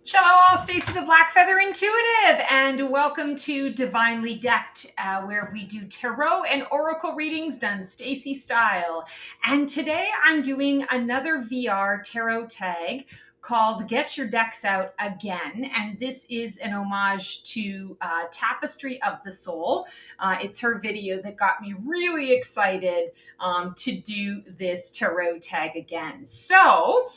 Shalom all, Stacy the Black Feather Intuitive, and welcome to Divinely Decked, where we do tarot and oracle readings done Stacy style. And today I'm doing another VR tarot tag called Get Your Decks Out Again, and this is an homage to Tapestry of the Soul. It's her video that got me really excited to do this tarot tag again. So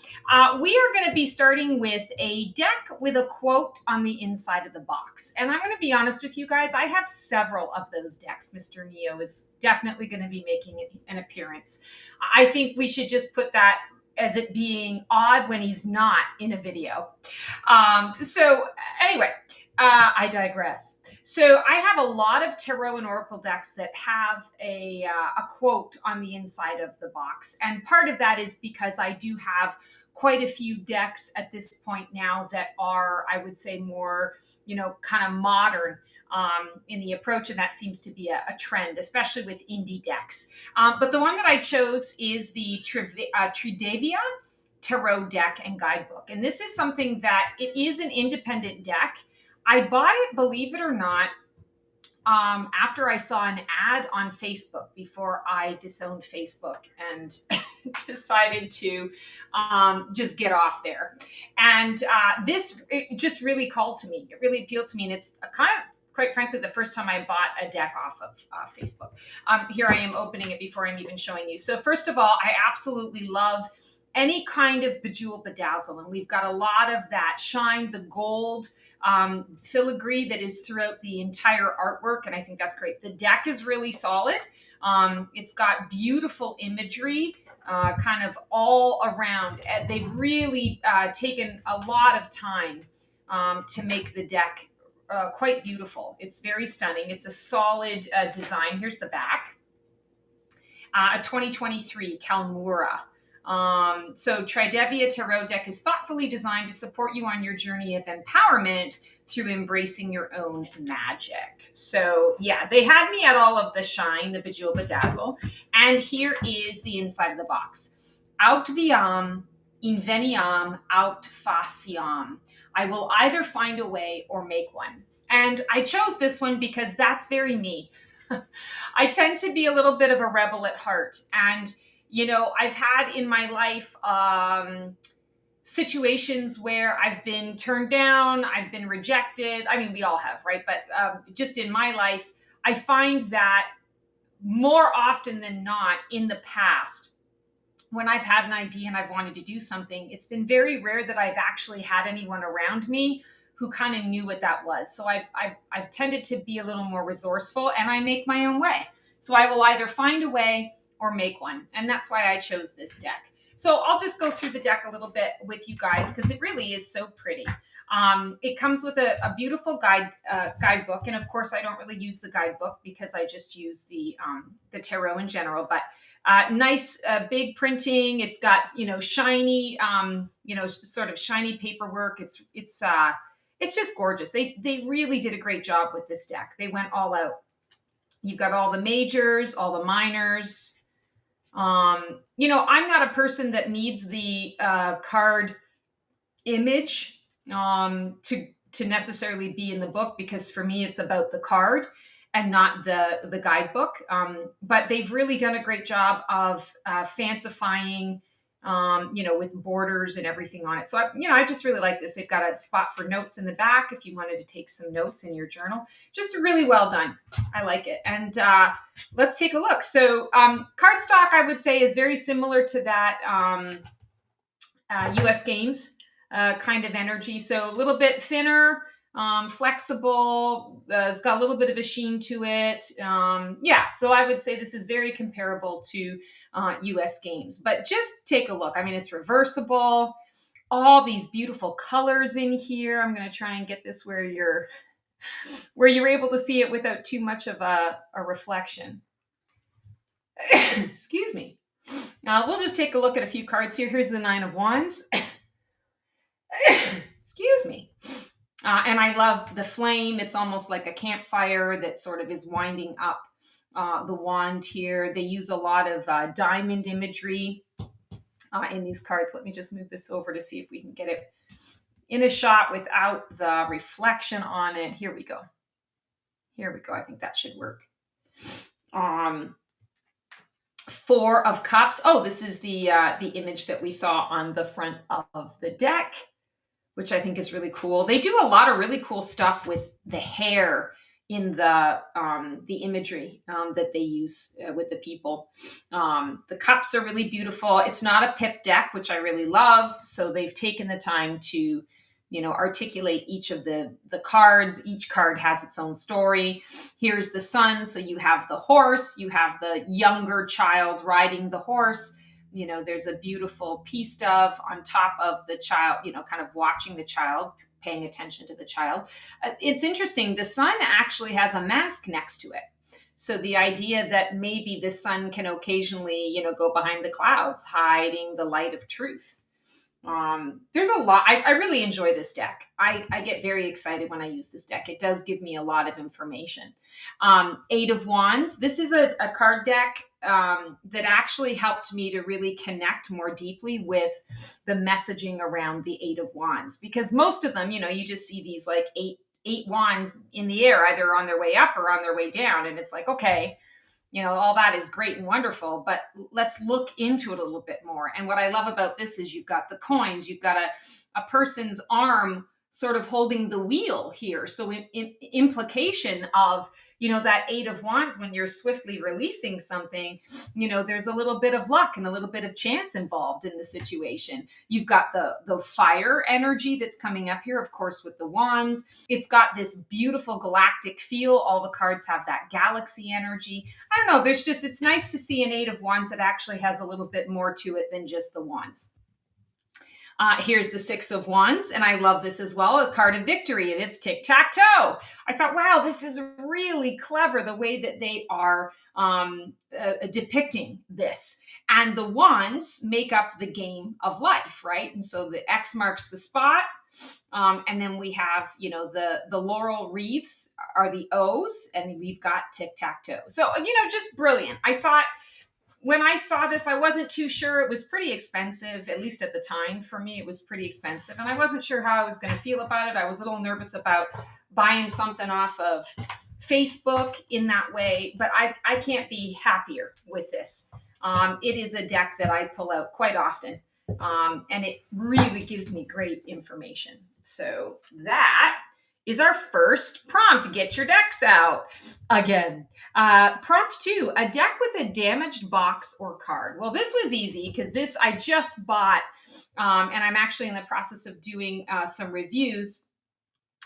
we are going to be starting with a deck with a quote on the inside of the box. And I'm going to be honest with you guys, I have several of those decks. Mr. Neo is definitely going to be making an appearance. I think we should just put that as it being odd when he's not in a video. Anyway, I digress. So I have a lot of tarot and oracle decks that have a quote on the inside of the box. And part of that is because I do have quite a few decks at this point now that are, I would say, more, kind of modern in the approach. And that seems to be a trend, especially with indie decks. But the one that I chose is the Tridavia Tarot deck and guidebook. And this is something that it is an independent deck. I bought it, believe it or not, after I saw an ad on Facebook before I disowned Facebook and decided to just get off there. And it just really called to me. It really appealed to me. And it's kind of, quite frankly, the first time I bought a deck off of Facebook. Here I am opening it before I'm even showing you. So first of all, I absolutely love any kind of bejewel bedazzle. And we've got a lot of that shine, the gold, filigree that is throughout the entire artwork, and I think that's great. The deck is really solid. It's got beautiful imagery kind of all around. They've really taken a lot of time to make the deck quite beautiful. It's very stunning. It's a solid design. Here's the back. A 2023 Kalmura. So Tridavia Tarot deck is thoughtfully designed to support you on your journey of empowerment through embracing your own magic. So yeah, they had me at all of the shine, the bejewel bedazzle. And here is the inside of the box. Aut viam, inveniam, aut faciam. I will either find a way or make one. And I chose this one because that's very me. I tend to be a little bit of a rebel at heart, and I've had in my life situations where I've been turned down, I've been rejected. I mean, we all have, right? But just in my life, I find that more often than not in the past, when I've had an idea and I've wanted to do something, it's been very rare that I've actually had anyone around me who kind of knew what that was. So I've tended to be a little more resourceful, and I make my own way. So I will either find a way or make one. And that's why I chose this deck. So I'll just go through the deck a little bit with you guys because it really is so pretty. It comes with a beautiful guidebook. And of course, I don't really use the guidebook because I just use the tarot in general. But nice big printing. It's got, shiny, sort of shiny paperwork. It's just gorgeous. They really did a great job with this deck. They went all out. You've got all the majors, all the minors. I'm not a person that needs the card image to necessarily be in the book, because for me it's about the card and not the guidebook. But they've really done a great job of fancifying, with borders and everything on it. So I just really like this. They've got a spot for notes in the back if you wanted to take some notes in your journal. Just really well done. I like it. And let's take a look. So cardstock, I would say, is very similar to that US Games kind of energy. So a little bit thinner, flexible. It's got a little bit of a sheen to it. So I would say this is very comparable to US Games. But just take a look. I mean, it's reversible. All these beautiful colors in here. I'm going to try and get this where you're able to see it without too much of a reflection. Excuse me. We'll just take a look at a few cards here. Here's the Nine of Wands. Excuse me. And I love the flame. It's almost like a campfire that sort of is winding up the wand here. They use a lot of diamond imagery in these cards. Let me just move this over to see if we can get it in a shot without the reflection on it. Here we go. Here we go. I think that should work. Four of Cups. Oh, this is the image that we saw on the front of the deck, which I think is really cool. They do a lot of really cool stuff with the hair in the imagery that they use with the people. The cups are really beautiful. It's not a pip deck, which I really love. So they've taken the time to, articulate each of the cards. Each card has its own story. Here's the sun. So you have the horse, you have the younger child riding the horse. There's a beautiful peace dove on top of the child, kind of watching the child, paying attention to the child. It's interesting. The sun actually has a mask next to it. So the idea that maybe the sun can occasionally, go behind the clouds, hiding the light of truth. There's a lot. I really enjoy this deck. I get very excited when I use this deck. It does give me a lot of information. Eight of Wands. This is a card deck that actually helped me to really connect more deeply with the messaging around the Eight of Wands, because most of them, you just see these like eight wands in the air, either on their way up or on their way down. And it's like, okay, all that is great and wonderful, but let's look into it a little bit more. And what I love about this is you've got the coins, you've got a person's arm sort of holding the wheel here. So in implication of, that Eight of Wands, when you're swiftly releasing something, there's a little bit of luck and a little bit of chance involved in the situation. You've got the fire energy that's coming up here, of course, with the wands. It's got this beautiful galactic feel. All the cards have that galaxy energy. I don't know. It's nice to see an Eight of Wands that actually has a little bit more to it than just the wands. Here's the Six of Wands, and I love this as well, a card of victory, and it's tic-tac-toe. I thought, wow, this is really clever, the way that they are depicting this. And the wands make up the game of life, right? And so the X marks the spot, and then we have, the laurel wreaths are the O's, and we've got tic-tac-toe. So, just brilliant. I thought, when I saw this, I wasn't too sure. It was pretty expensive, at least at the time. For me, it was pretty expensive. And I wasn't sure how I was going to feel about it. I was a little nervous about buying something off of Facebook in that way. But I can't be happier with this. It is a deck that I pull out quite often. And it really gives me great information. So that is our first prompt. Get your decks out again. Prompt 2, a deck with a damaged box or card. Well, this was easy because this I just bought, and I'm actually in the process of doing some reviews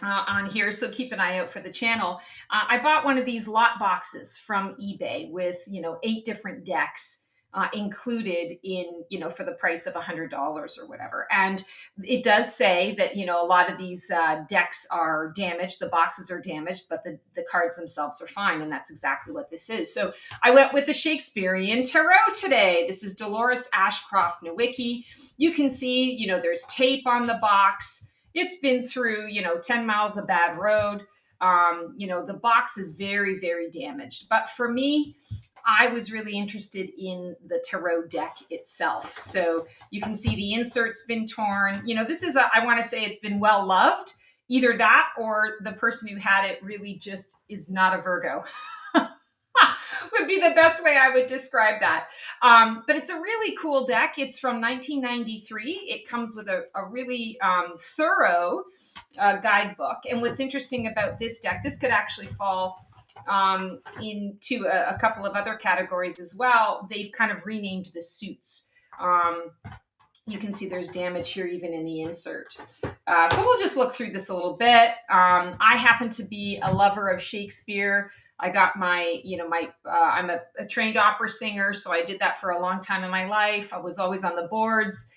on here, so keep an eye out for the channel. I bought one of these lot boxes from eBay with 8 different decks included in, for the price of $100 or whatever. And it does say that, a lot of these decks are damaged. The boxes are damaged, but the cards themselves are fine. And that's exactly what this is. So I went with the Shakespearean Tarot today. This is Dolores Ashcroft Nowicki. You can see, there's tape on the box. It's been through, 10 miles of bad road. The box is very, very damaged. But for me, I was really interested in the tarot deck itself. So you can see the insert's been torn. This is, I want to say it's been well loved. Either that or the person who had it really just is not a Virgo. Would be the best way I would describe that. But it's a really cool deck. It's from 1993. It comes with a really thorough guidebook. And what's interesting about this deck, this could actually fall into a couple of other categories as well. They've kind of renamed the suits. You can see there's damage here even in the insert. So we'll just look through this a little bit. I happen to be a lover of Shakespeare. I got my, I'm a trained opera singer, so I did that for a long time in my life. I was always on the boards,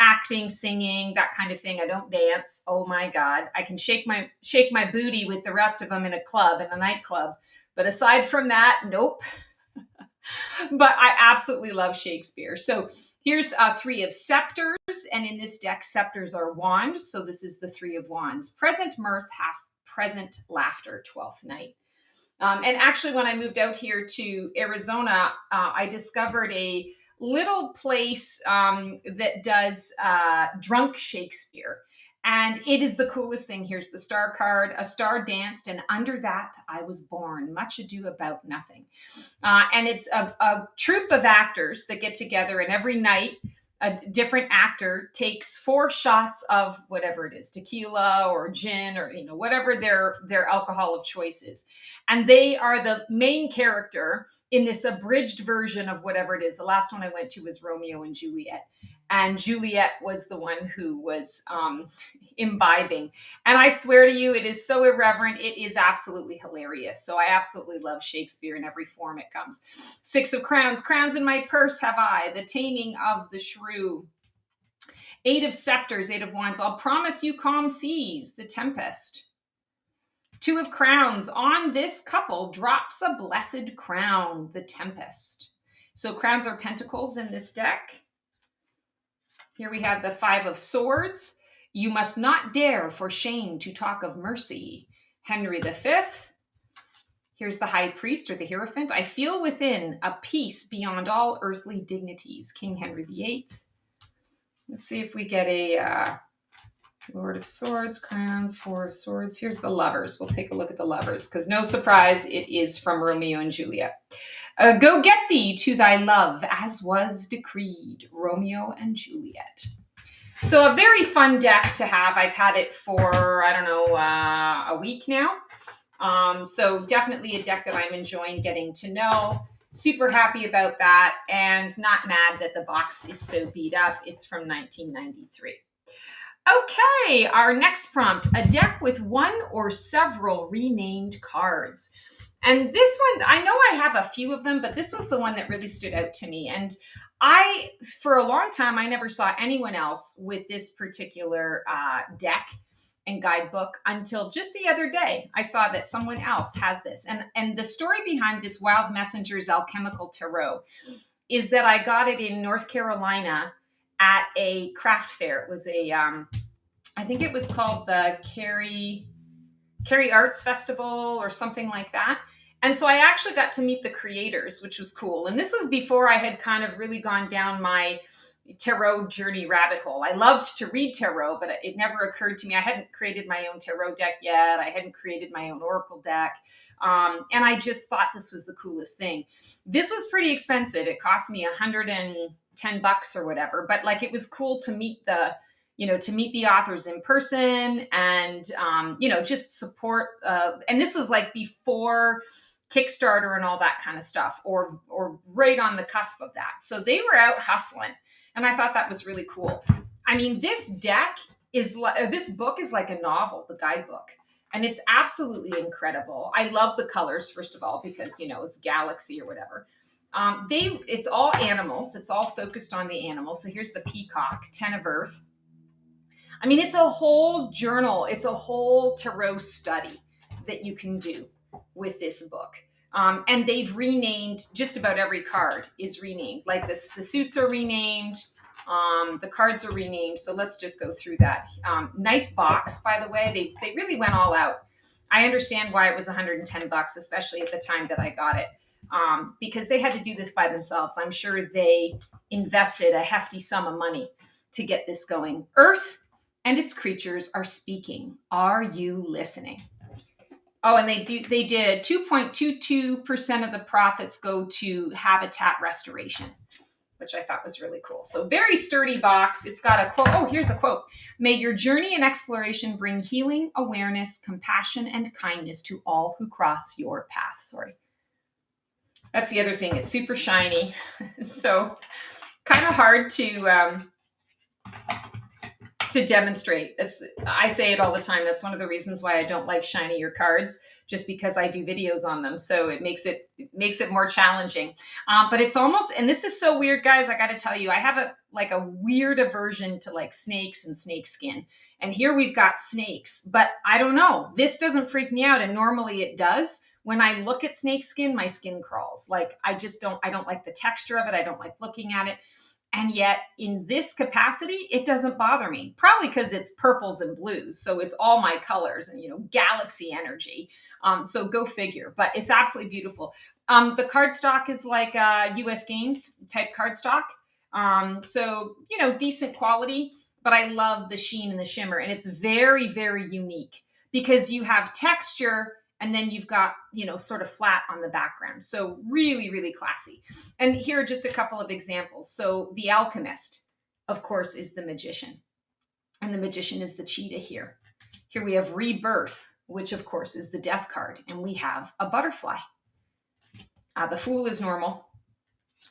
acting, singing, that kind of thing. I don't dance. Oh my God. I can shake my booty with the rest of them in a club, in a nightclub. But aside from that, nope. But I absolutely love Shakespeare. So here's 3 of scepters. And in this deck, scepters are wands. So this is the 3 of wands. Present mirth, half present laughter, 12th night. And actually, when I moved out here to Arizona, I discovered a little place that does drunk Shakespeare. And it is the coolest thing. Here's the star card. A star danced, and under that I was born. Much ado about nothing. And it's a troupe of actors that get together, and every night a different actor takes 4 shots of whatever it is, tequila or gin or whatever their alcohol of choice is, and they are the main character in this abridged version of whatever it is. The last one I went to was Romeo and Juliet, and Juliet was the one who was imbibing. And I swear to you, it is so irreverent. It is absolutely hilarious. So I absolutely love Shakespeare in every form it comes. 6 of Crowns. Crowns in my purse have I. The Taming of the Shrew. 8 of Scepters. 8 of Wands. I'll promise you calm seas. The Tempest. 2 of Crowns. On this couple drops a blessed crown. The Tempest. So crowns are pentacles in this deck. Here we have the 5 of Swords. You must not dare for shame to talk of mercy. Henry V. Here's the High Priest or the Hierophant. I feel within a peace beyond all earthly dignities. King Henry VIII. Let's see if we get a Lord of Swords, Crowns, 4 of Swords. Here's the Lovers. We'll take a look at the Lovers because no surprise, it is from Romeo and Juliet. Go get thee to thy love as was decreed. Romeo and Juliet. So a very fun deck to have. I've had it for, I don't know, a week now. So definitely a deck that I'm enjoying getting to know. Super happy about that and not mad that the box is so beat up. It's from 1993. Okay, our next prompt, a deck with 1 or several renamed cards. And this one, I know I have a few of them, but this was the one that really stood out to me. And for a long time, I never saw anyone else with this particular deck and guidebook until just the other day. I saw that someone else has this. And the story behind this Wild Messengers Alchemical Tarot is that I got it in North Carolina at a craft fair. It was I think it was called the Cary Arts Festival or something like that. And so I actually got to meet the creators, which was cool. And this was before I had kind of really gone down my tarot journey rabbit hole. I loved to read tarot, but it never occurred to me. I hadn't created my own tarot deck yet. I hadn't created my own oracle deck. And I just thought this was the coolest thing. This was pretty expensive. It cost me $110 or whatever, but like it was cool to meet the authors in person and, just support. And this was like before Kickstarter and all that kind of stuff, or right on the cusp of that. So they were out hustling. And I thought that was really cool. I mean, this book is like a novel, the guidebook, and it's absolutely incredible. I love the colors, first of all, because, it's galaxy or whatever. It's all animals. It's all focused on the animals. So here's the peacock, 10 of Earth. I mean, it's a whole journal. It's a whole tarot study that you can do with this book. And they've renamed just about every card is renamed. Like this, the suits are renamed. The cards are renamed. So let's just go through that. Nice box, by the way. They really went all out. I understand why it was $110, especially at the time that I got it, because they had to do this by themselves. I'm sure they invested a hefty sum of money to get this going. Earth and its creatures are speaking. Are you listening? Oh, and they did 2.22% of the profits go to habitat restoration, which I thought was really cool. So very sturdy box. It's got a quote. Oh, here's a quote. May your journey and exploration bring healing, awareness, compassion, and kindness to all who cross your path. Sorry. That's the other thing. It's super shiny. So kind of hard to demonstrate. I say it all the time. That's one of the reasons why I don't like shinier cards, just because I do videos on them. So it makes it more challenging. But it's almost, and this is so weird, guys. I got to tell you, I have a weird aversion to like snakes and snake skin. And here we've got snakes, but I don't know. This doesn't freak me out. And normally it does. When I look at snake skin, my skin crawls. Like I don't like the texture of it. I don't like looking at it. And yet in this capacity, it doesn't bother me. Probably because it's purples and blues. So it's all my colors and, galaxy energy. So go figure. But it's absolutely beautiful. The cardstock is like US Games type cardstock. So, decent quality. but I love the sheen and the shimmer. And it's very, very unique because you have texture and then you've got, sort of flat on the background. So really, really classy. And here are just a couple of examples. So the alchemist, of course, is the magician. And the magician is the cheetah here. Here we have rebirth, which of course is the death card. And we have a butterfly. The fool is normal.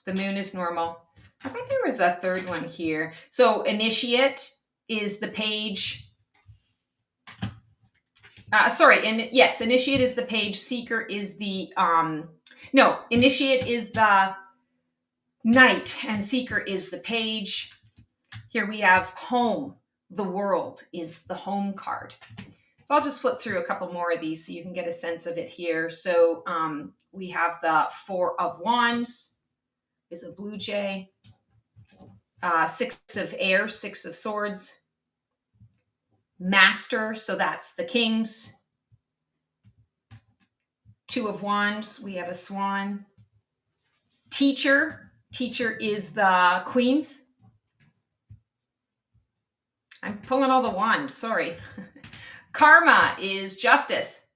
The moon is normal. I think there was a third one here. So initiate is the page. Initiate is the page. Seeker is the, initiate is the knight and seeker is the page. Here we have home. The world is the home card. So I'll just flip through a couple more of these so you can get a sense of it here. So we have the Four of Wands is a blue jay. Six of air, Six of Swords. Master, so that's the kings. Two of Wands, we have a swan. Teacher is the queens. I'm pulling all the wands, sorry. Karma is justice.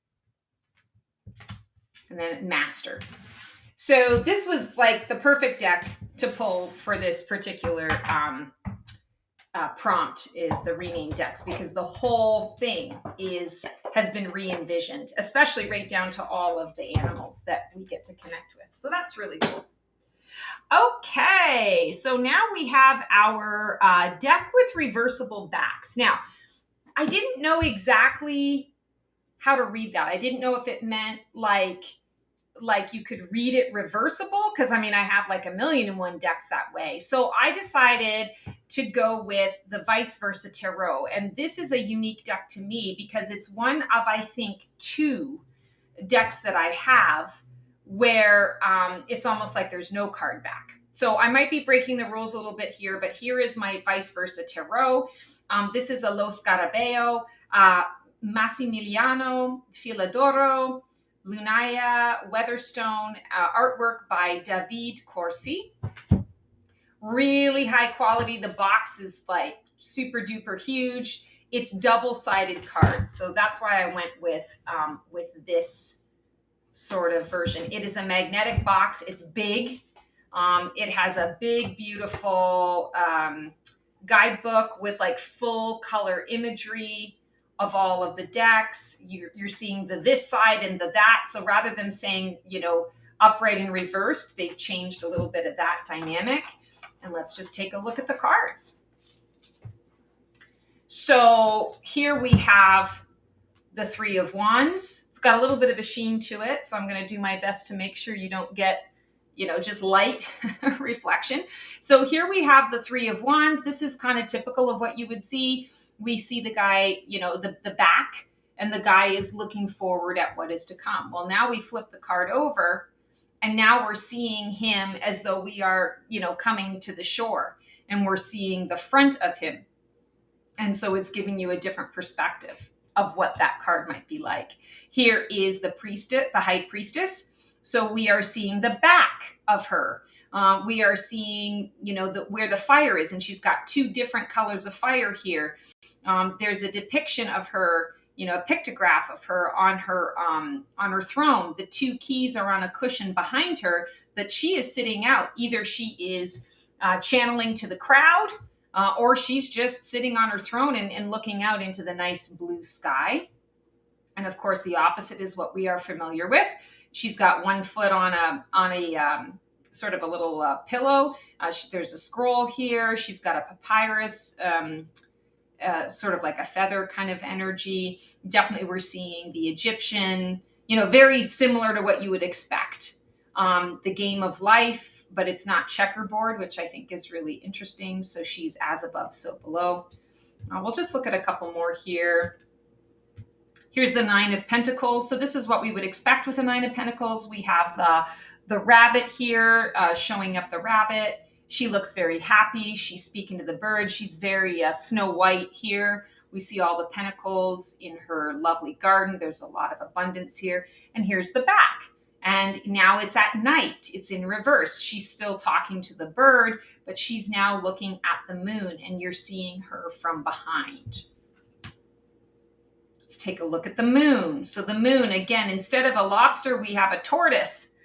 And then master. So this was like the perfect deck to pull for this particular prompt is the rename decks, because the whole thing has been re-envisioned, especially right down to all of the animals that we get to connect with. So that's really cool. Okay, so now we have our deck with reversible backs. Now, I didn't know exactly how to read that. I didn't know if it meant like you could read it reversible, because I have like 1,000,001 decks that way. So I decided to go with the Vice Versa Tarot. And this is a unique deck to me because it's one of, I think, 2 decks that I have where it's almost like there's no card back. So I might be breaking the rules a little bit here, but here is my Vice Versa Tarot. This is a Lo Scarabeo, Massimiliano Filadoro, Lunaya Weatherstone, artwork by David Corsi. Really high quality. The box is like super duper huge. It's double-sided cards, so that's why I went with this sort of version. It is a magnetic box. It's big. It has a big, beautiful guidebook with like full color imagery of all of the decks. You're seeing the this side and the that. So rather than saying, upright and reversed, they've changed a little bit of that dynamic. And let's just take a look at the cards. So here we have the Three of Wands. It's got a little bit of a sheen to it. So I'm going to do my best to make sure you don't get, just light reflection. So here we have the Three of Wands. This is kind of typical of what you would see. We see the guy, the back, and the guy is looking forward at what is to come. Well, now we flip the card over, and now we're seeing him as though we are, coming to the shore, and we're seeing the front of him. And so it's giving you a different perspective of what that card might be like. Here is the priestess, the high priestess. So we are seeing the back of her. We are seeing, where the fire is, and she's got 2 different colors of fire here. There's a depiction of her, a pictograph of her on her throne. The 2 keys are on a cushion behind her, but she is sitting out. Either she is channeling to the crowd, or she's just sitting on her throne and looking out into the nice blue sky. And of course, the opposite is what we are familiar with. She's got one foot on a sort of a little pillow. There's a scroll here. She's got a papyrus, sort of like a feather kind of energy. Definitely we're seeing the Egyptian, very similar to what you would expect. The game of life, but it's not checkerboard, which I think is really interesting. So she's as above, so below. We'll just look at a couple more here. Here's the Nine of Pentacles. So this is what we would expect with a Nine of Pentacles. We have the rabbit here, showing up the rabbit. She looks very happy. She's speaking to the bird. She's very Snow White here. We see all the pentacles in her lovely garden. There's a lot of abundance here. And here's the back. And now it's at night. It's in reverse. She's still talking to the bird, but she's now looking at the moon, and you're seeing her from behind. Let's take a look at the moon. So the moon, again, instead of a lobster, we have a tortoise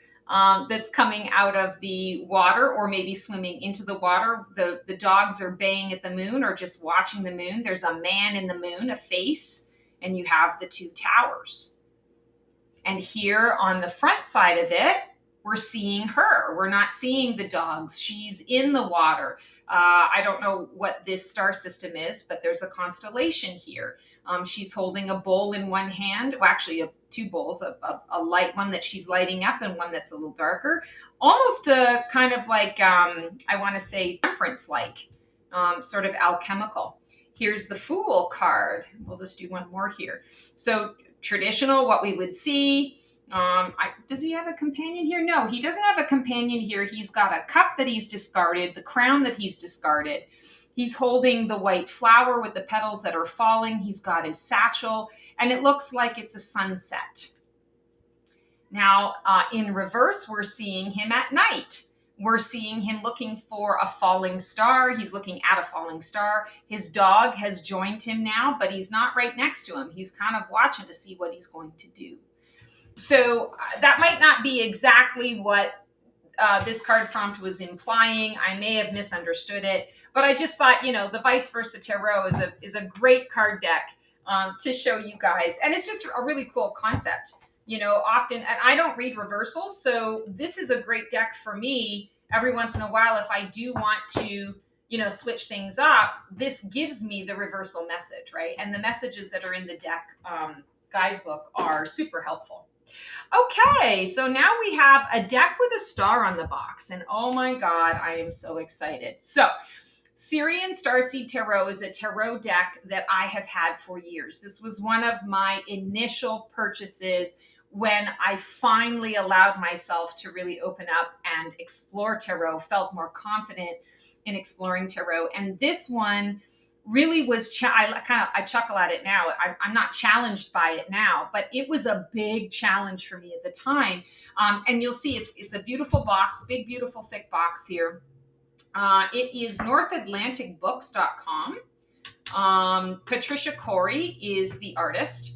that's coming out of the water, or maybe swimming into the water. The dogs are baying at the moon or just watching the moon. There's a man in the moon, a face, and you have the two towers. And here on the front side of it, we're seeing her. We're not seeing the dogs. She's in the water. I don't know what this star system is, but there's a constellation here. She's holding a bowl in one hand. Well, actually, two bowls, a light one that she's lighting up and one that's a little darker. Almost a kind of like, I want to say temperance-like, sort of alchemical. Here's the Fool card. We'll just do one more here. So traditional, what we would see. Does he have a companion here? No, he doesn't have a companion here. He's got a cup that he's discarded, the crown that he's discarded. He's holding the white flower with the petals that are falling. He's got his satchel, and it looks like it's a sunset. Now, in reverse, we're seeing him at night. We're seeing him looking for a falling star. He's looking at a falling star. His dog has joined him now, but he's not right next to him. He's kind of watching to see what he's going to do. So that might not be exactly what this card prompt was implying. I may have misunderstood it, but I just thought, the Vice Versa Tarot is a great card deck to show you guys. And it's just a really cool concept. Often, and I don't read reversals, so this is a great deck for me. Every once in a while, if I do want to, switch things up, this gives me the reversal message, right? And the messages that are in the deck guidebook are super helpful. Okay, so now we have a deck with a star on the box, and oh my God, I am so excited. So Syrian Starseed Tarot is a tarot deck that I have had for years. This was one of my initial purchases when I finally allowed myself to really open up and explore tarot, felt more confident in exploring tarot. And this one really was, I chuckle at it now. I'm not challenged by it now, but it was a big challenge for me at the time. And you'll see it's a beautiful box, big, beautiful, thick box here. It is NorthAtlanticBooks.com. Patricia Corey is the artist.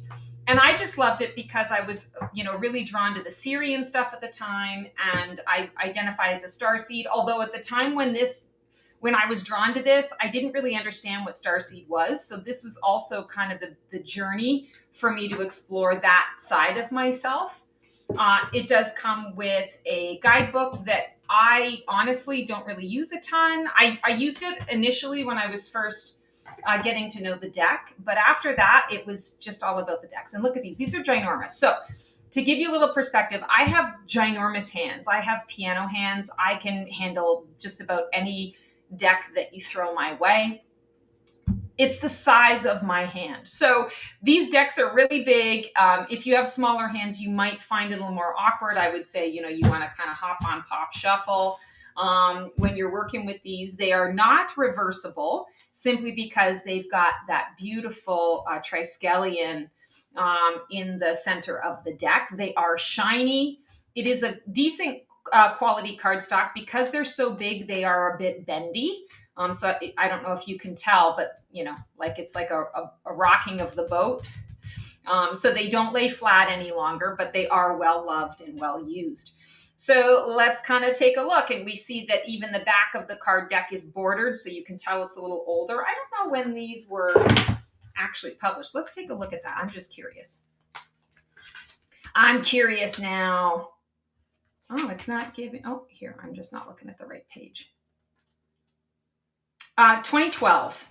And I just loved it because I was, really drawn to the Syrian stuff at the time. And I identify as a starseed. Although at the time when I was drawn to this, I didn't really understand what starseed was. So this was also kind of the journey for me to explore that side of myself. It does come with a guidebook that I honestly don't really use a ton. I used it initially when I was first getting to know the deck, but after that, it was just all about the decks. And look at these. These are ginormous. So to give you a little perspective, I have ginormous hands. I have piano hands. I can handle just about any deck that you throw my way. It's the size of my hand. So these decks are really big. If you have smaller hands, you might find it a little more awkward. I would say, you want to kind of hop on, pop, shuffle when you're working with these. They are not reversible simply because they've got that beautiful triskelion in the center of the deck. They are shiny. It is a decent quality cardstock. Because they're so big, they are a bit bendy. So I don't know if you can tell, but it's like a rocking of the boat. So they don't lay flat any longer, but they are well loved and well used. So let's kind of take a look, and we see that even the back of the card deck is bordered, so you can tell it's a little older. I don't know when these were actually published. Let's take a look at that. I'm just curious. I'm curious now. Oh, it's not giving. Oh, here, I'm just not looking at the right page. 2012.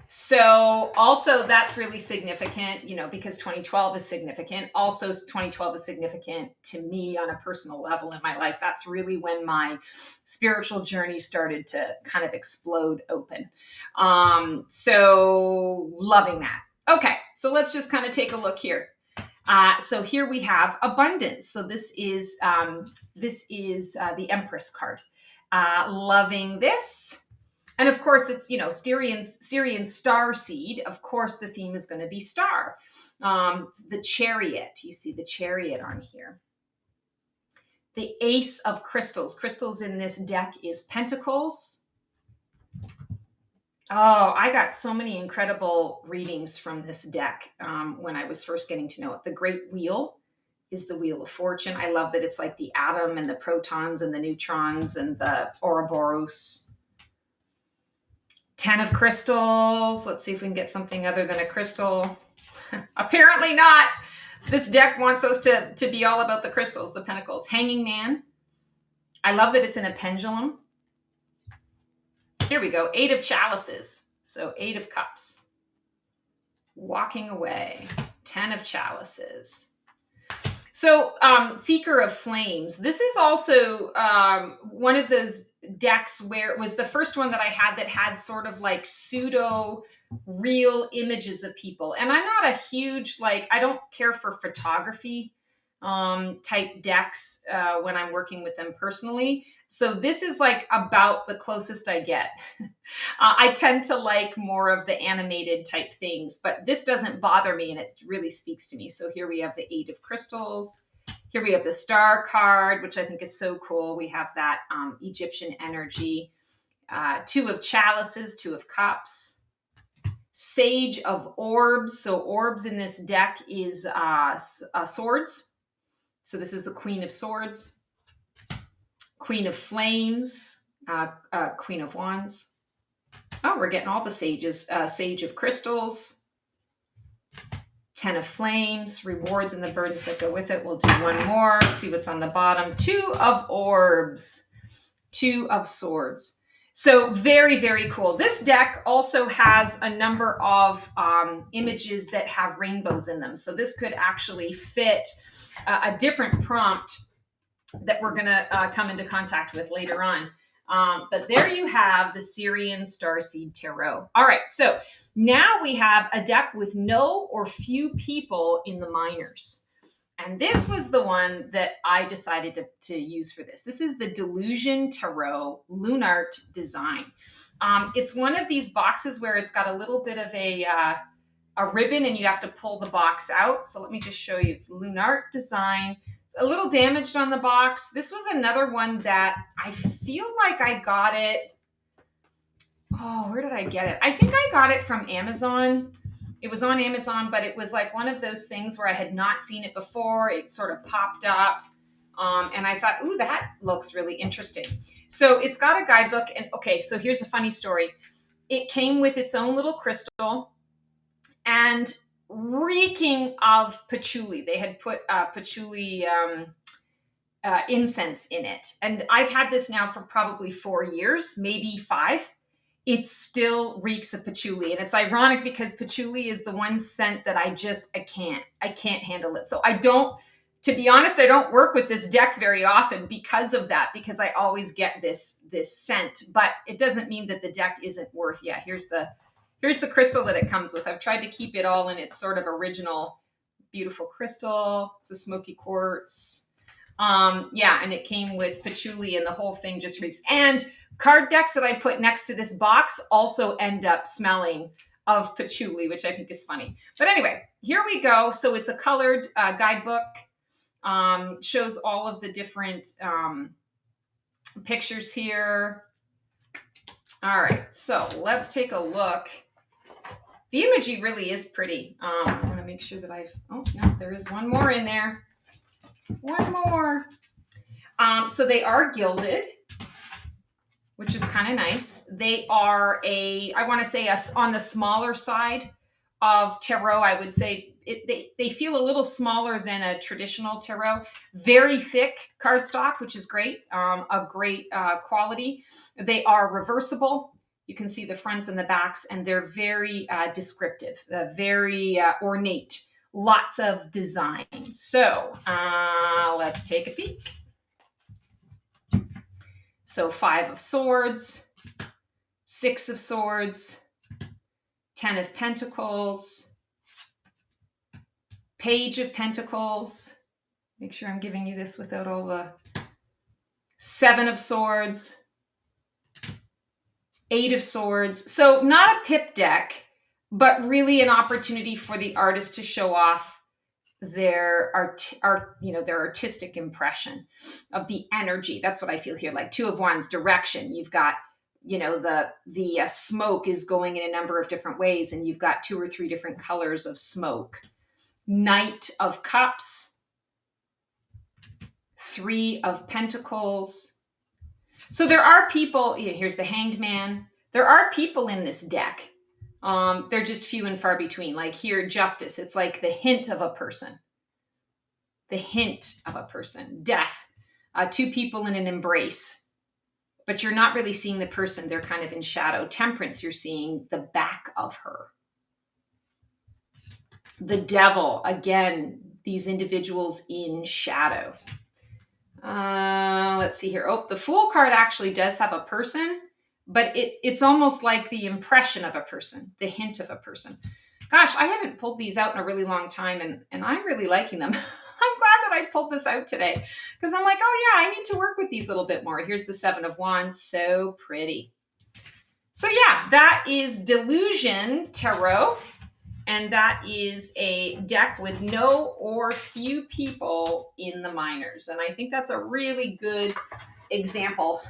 So also that's really significant, because 2012 is significant. Also 2012 is significant to me on a personal level in my life. That's really when my spiritual journey started to kind of explode open. So loving that. Okay, so let's just kind of take a look here. So here we have abundance. So this is the Empress card. Loving this. And of course, it's, Syrian star seed. Of course, the theme is going to be star. The chariot. You see the chariot on here. The Ace of Crystals. Crystals in this deck is Pentacles. Oh, I got so many incredible readings from this deck when I was first getting to know it. The Great Wheel is the Wheel of Fortune. I love that it's like the atom and the protons and the neutrons and the Ouroboros. 10 of Crystals. Let's see if we can get something other than a crystal. Apparently not. This deck wants us to be all about the crystals, the pentacles. Hanging Man. I love that it's in a pendulum. Here we go. 8 of Chalices. So 8 of Cups. Walking Away. 10 of Chalices. So Seeker of Flames. This is also one of those decks where it was the first one that I had that had sort of like pseudo real images of people. And I'm not a huge, like, I don't care for photography type decks when I'm working with them personally. So this is like about the closest I get. I tend to like more of the animated type things, but this doesn't bother me and it really speaks to me. So here we have the 8 of Crystals. Here we have the Star card, which I think is so cool. We have that Egyptian energy. 2 of Chalices, 2 of Cups. Sage of Orbs. So orbs in this deck is swords. So this is the Queen of Swords. Queen of Flames, Queen of Wands. Oh, we're getting all the sages. Sage of Crystals, 10 of Flames, rewards and the burdens that go with it. We'll do one more. Let's see what's on the bottom. 2 of Orbs, 2 of Swords. So very, very cool. This deck also has a number of images that have rainbows in them. So this could actually fit a different prompt that we're going to come into contact with later on. But there you have the Syrian Starseed Tarot. All right, so now we have a deck with no or few people in the minors. And this was the one that I decided to use for this. This is the Delusion Tarot Lunart design. It's one of these boxes where it's got a little bit of a ribbon and you have to pull the box out. So let me just show you. It's Lunart design. A little damaged on the box. This was another one that I feel like I got it. Oh, where did I get it? I think I got it from Amazon. It was on Amazon, but it was like one of those things where I had not seen it before. It sort of popped up. And I thought, ooh, that looks really interesting. So it's got a guidebook. And okay, so here's a funny story. It came with its own little crystal and reeking of patchouli. They had put patchouli incense in it. And I've had this now for probably 4 years, maybe 5. It still reeks of patchouli. And it's ironic because patchouli is the one scent that I can't handle it. So to be honest, I don't work with this deck very often because of that, because I always get this scent, but it doesn't mean that the deck isn't worth, here's the crystal that it comes with. I've tried to keep it all in its sort of original, beautiful crystal. It's a smoky quartz. And it came with patchouli and the whole thing just reeks. And card decks that I put next to this box also end up smelling of patchouli, which I think is funny. But anyway, here we go. So it's a colored guidebook. Shows all of the different pictures here. All right, so let's take a look. The imagery really is pretty. I want to make sure that there is one more in there. One more. So they are gilded, which is kind of nice. They are I want to say on the smaller side of tarot. I would say they feel a little smaller than a traditional tarot. Very thick cardstock, which is great. A great quality. They are reversible. You can see the fronts and the backs, and they're very descriptive, very ornate. Lots of design. So let's take a peek. So 5 of Swords, 6 of Swords, 10 of Pentacles, Page of Pentacles. Make sure I'm giving you this without all the 7 of Swords, 8 of Swords. So not a pip deck, but really an opportunity for the artist to show off their artistic impression of the energy. That's what I feel here. Like Two of Wands, direction. You've got, the smoke is going in a number of different ways, and you've got 2 or 3 different colors of smoke. Knight of Cups, 3 of Pentacles. So there are people. Here's the Hanged Man. There are people in this deck. They're just few and far between. Like here, Justice. It's like the hint of a person. The hint of a person. Death. 2 people in an embrace. But you're not really seeing the person. They're kind of in shadow. Temperance, you're seeing the back of her. The Devil. Again, these individuals in shadow. Let's see here. Oh, the Fool card actually does have a person, but it's almost like the impression of a person, the hint of a person. Gosh, I haven't pulled these out in a really long time, and I'm really liking them. I'm glad that I pulled this out today, because I'm like, oh yeah, I need to work with these a little bit more. Here's the 7 of Wands. So pretty. So yeah, that is Delusion Tarot. And that is a deck with no or few people in the minors. And I think that's a really good example.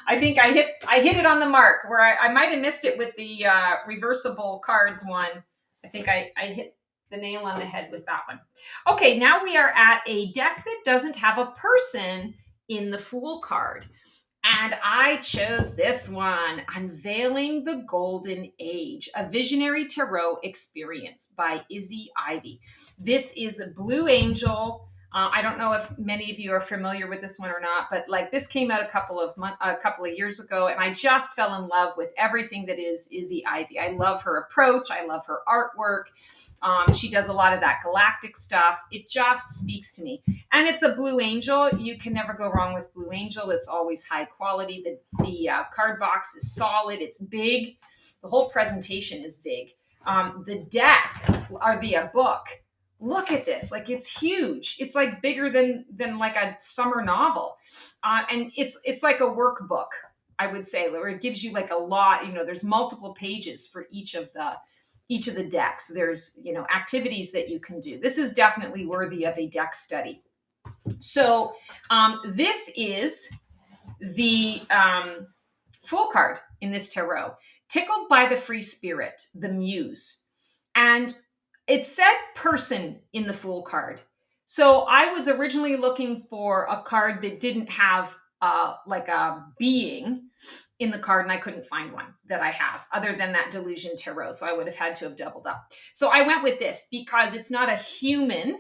I think I hit it on the mark, where I might have missed it with the reversible cards one. I think I hit the nail on the head with that one. Okay, now we are at a deck that doesn't have a person in the Fool card. And I chose this one, Unveiling the Golden Age, a Visionary Tarot Experience by Izzy Ivy. This is a Blue Angel. I don't know if many of you are familiar with this one or not, but like this came out a couple of years ago, and I just fell in love with everything that is Izzy Ivy. I love her approach. I love her artwork. She does a lot of that galactic stuff. It just speaks to me. And it's a Blue Angel. You can never go wrong with Blue Angel. It's always high quality. The card box is solid. It's big. The whole presentation is big. The deck, or the book, look at this. Like, it's huge. It's like bigger than like a summer novel. And it's like a workbook, I would say, where it gives you like a lot. There's multiple pages for each of the decks. There's, activities that you can do. This is definitely worthy of a deck study. So this is the Fool card in this tarot. Tickled by the Free Spirit, the Muse. And it said person in the Fool card. So I was originally looking for a card that didn't have like a being in the card, and I couldn't find one that I have other than that Delusion Tarot. So I would have had to have doubled up. So I went with this because it's not a human.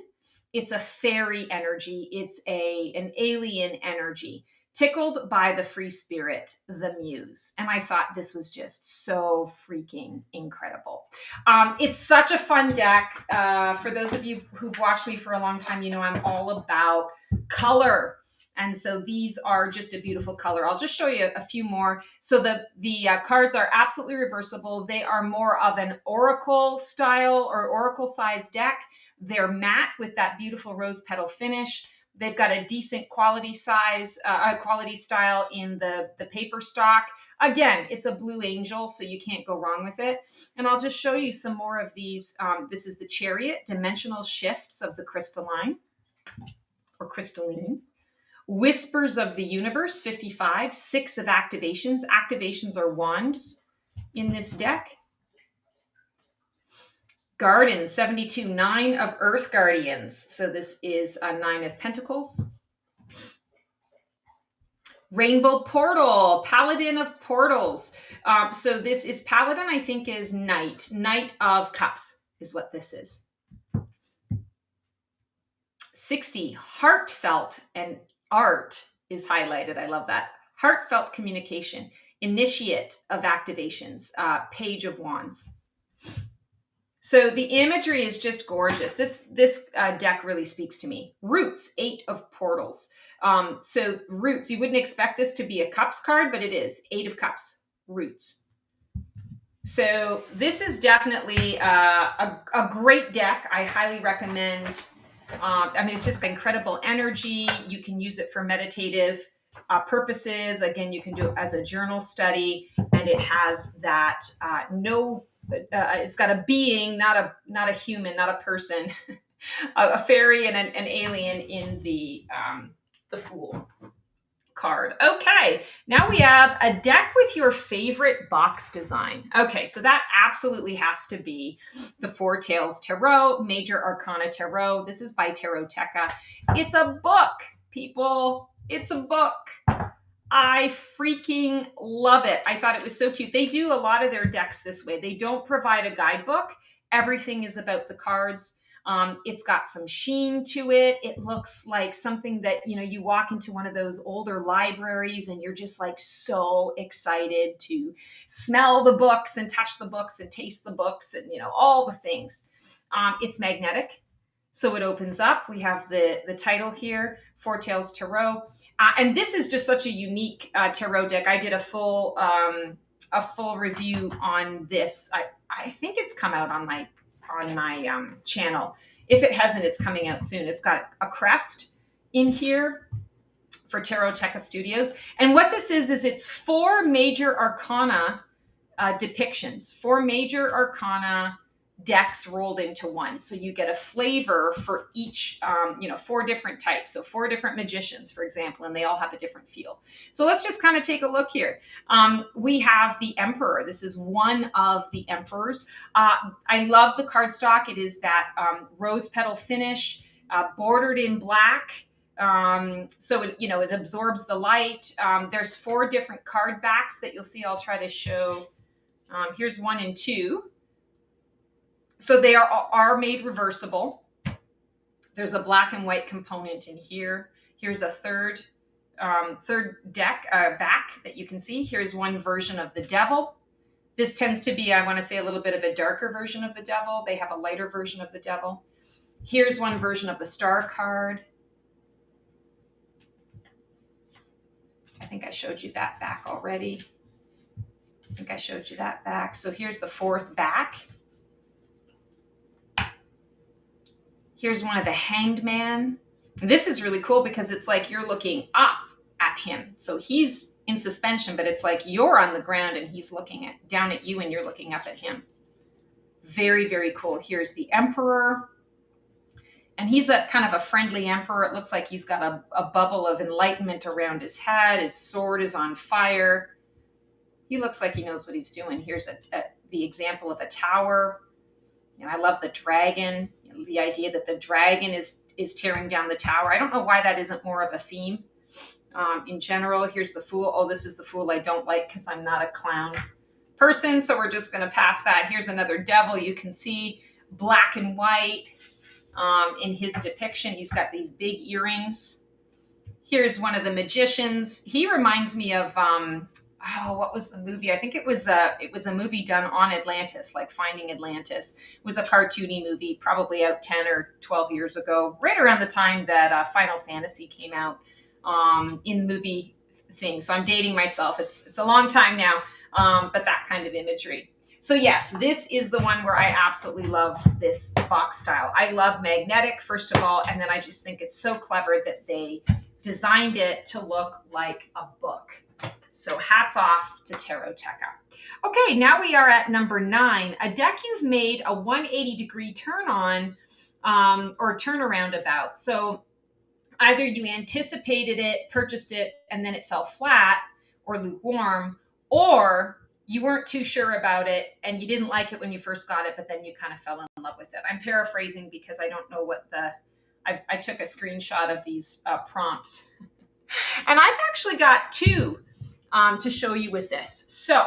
It's a fairy energy. It's an alien energy. Tickled by the Free Spirit, the Muse. And I thought this was just so freaking incredible. It's such a fun deck. For those of you who've watched me for a long time, I'm all about color. And so these are just a beautiful color. I'll just show you a few more. So the cards are absolutely reversible. They are more of an oracle style or oracle size deck. They're matte with that beautiful rose petal finish. They've got a decent quality style in the paper stock. Again, it's a Blue Angel, so you can't go wrong with it. And I'll just show you some more of these. This is the Chariot, Dimensional Shifts of the Crystalline or Crystalline. Whispers of the Universe, 55, 6 of activations. Activations are wands in this deck. Garden, 72, 9 of Earth Guardians. So this is a 9 of Pentacles. Rainbow Portal, Paladin of Portals. So this is Paladin, I think, is Knight. Knight of Cups is what this is. 60, Heartfelt, and art is highlighted. I love that. Heartfelt communication. Initiate of activations. Page of Wands. So the imagery is just gorgeous. This deck really speaks to me. Roots, 8 of Portals. So Roots, you wouldn't expect this to be a Cups card, but it is. 8 of Cups, Roots. So this is definitely a great deck. I highly recommend. It's just incredible energy. You can use it for meditative purposes. Again, you can do it as a journal study, and it has that it's got a being, not a human, not a person. a fairy and an alien in the Fool card. Okay, now we have a deck with your favorite box design. Okay, so that absolutely has to be the Four Tails Tarot, Major Arcana Tarot. This is by Taroteca. It's a book, people. It's a book. I freaking love it. I thought it was so cute. They do a lot of their decks this way. They don't provide a guidebook. Everything is about the cards. It's got some sheen to it. It looks like something that, you walk into one of those older libraries and you're just like so excited to smell the books and touch the books and taste the books and, all the things. It's magnetic. So it opens up. We have the title here, Four Tails Tarot. And this is just such a unique tarot deck. I did a full review on this. I think it's come out on my channel. If it hasn't, it's coming out soon. It's got a crest in here for Taroteca Studios. And what this is it's 4 major arcana depictions, 4 major arcana decks rolled into one. So you get a flavor for each, 4 different types. So 4 different magicians, for example, and they all have a different feel. So let's just kind of take a look here. We have the Emperor. This is one of the Emperors. I love the cardstock. It is that rose petal finish, bordered in black. So it absorbs the light. There's 4 different card backs that you'll see. I'll try to show. Here's 1 and 2. So they are made reversible. There's a black and white component in here. Here's a third deck back that you can see. Here's one version of the Devil. This tends to be, I want to say, a little bit of a darker version of the Devil. They have a lighter version of the Devil. Here's one version of the Star card. I think I showed you that back already. So here's the 4th back. Here's one of the Hanged Man. This is really cool because it's like you're looking up at him. So he's in suspension, but it's like you're on the ground and he's looking down at you and you're looking up at him. Very, very cool. Here's the Emperor. And he's a kind of a friendly emperor. It looks like he's got a bubble of enlightenment around his head. His sword is on fire. He looks like he knows what he's doing. Here's the example of a tower. I love the dragon. The idea that the dragon is tearing down the tower. I don't know why that isn't more of a theme in general. Here's the Fool. Oh, this is the Fool I don't like because I'm not a clown person. So we're just going to pass that. Here's another Devil. You can see black and white in his depiction. He's got these big earrings. Here's one of the magicians. He reminds me of what was the movie? I think it was a movie done on Atlantis, like Finding Atlantis. It was a cartoony movie, probably out 10 or 12 years ago, right around the time that Final Fantasy came out in movie thing. So I'm dating myself. It's a long time now, but that kind of imagery. So yes, this is the one where I absolutely love this box style. I love magnetic, first of all, and then I just think it's so clever that they designed it to look like a book. So hats off to Taroteca. Okay, now we are at number 9, a deck you've made a 180-degree turn on or turnaround about. So either you anticipated it, purchased it, and then it fell flat or lukewarm, or you weren't too sure about it and you didn't like it when you first got it, but then you kind of fell in love with it. I'm paraphrasing because I don't know what I took a screenshot of these prompts. And I've actually got 2 to show you with this. So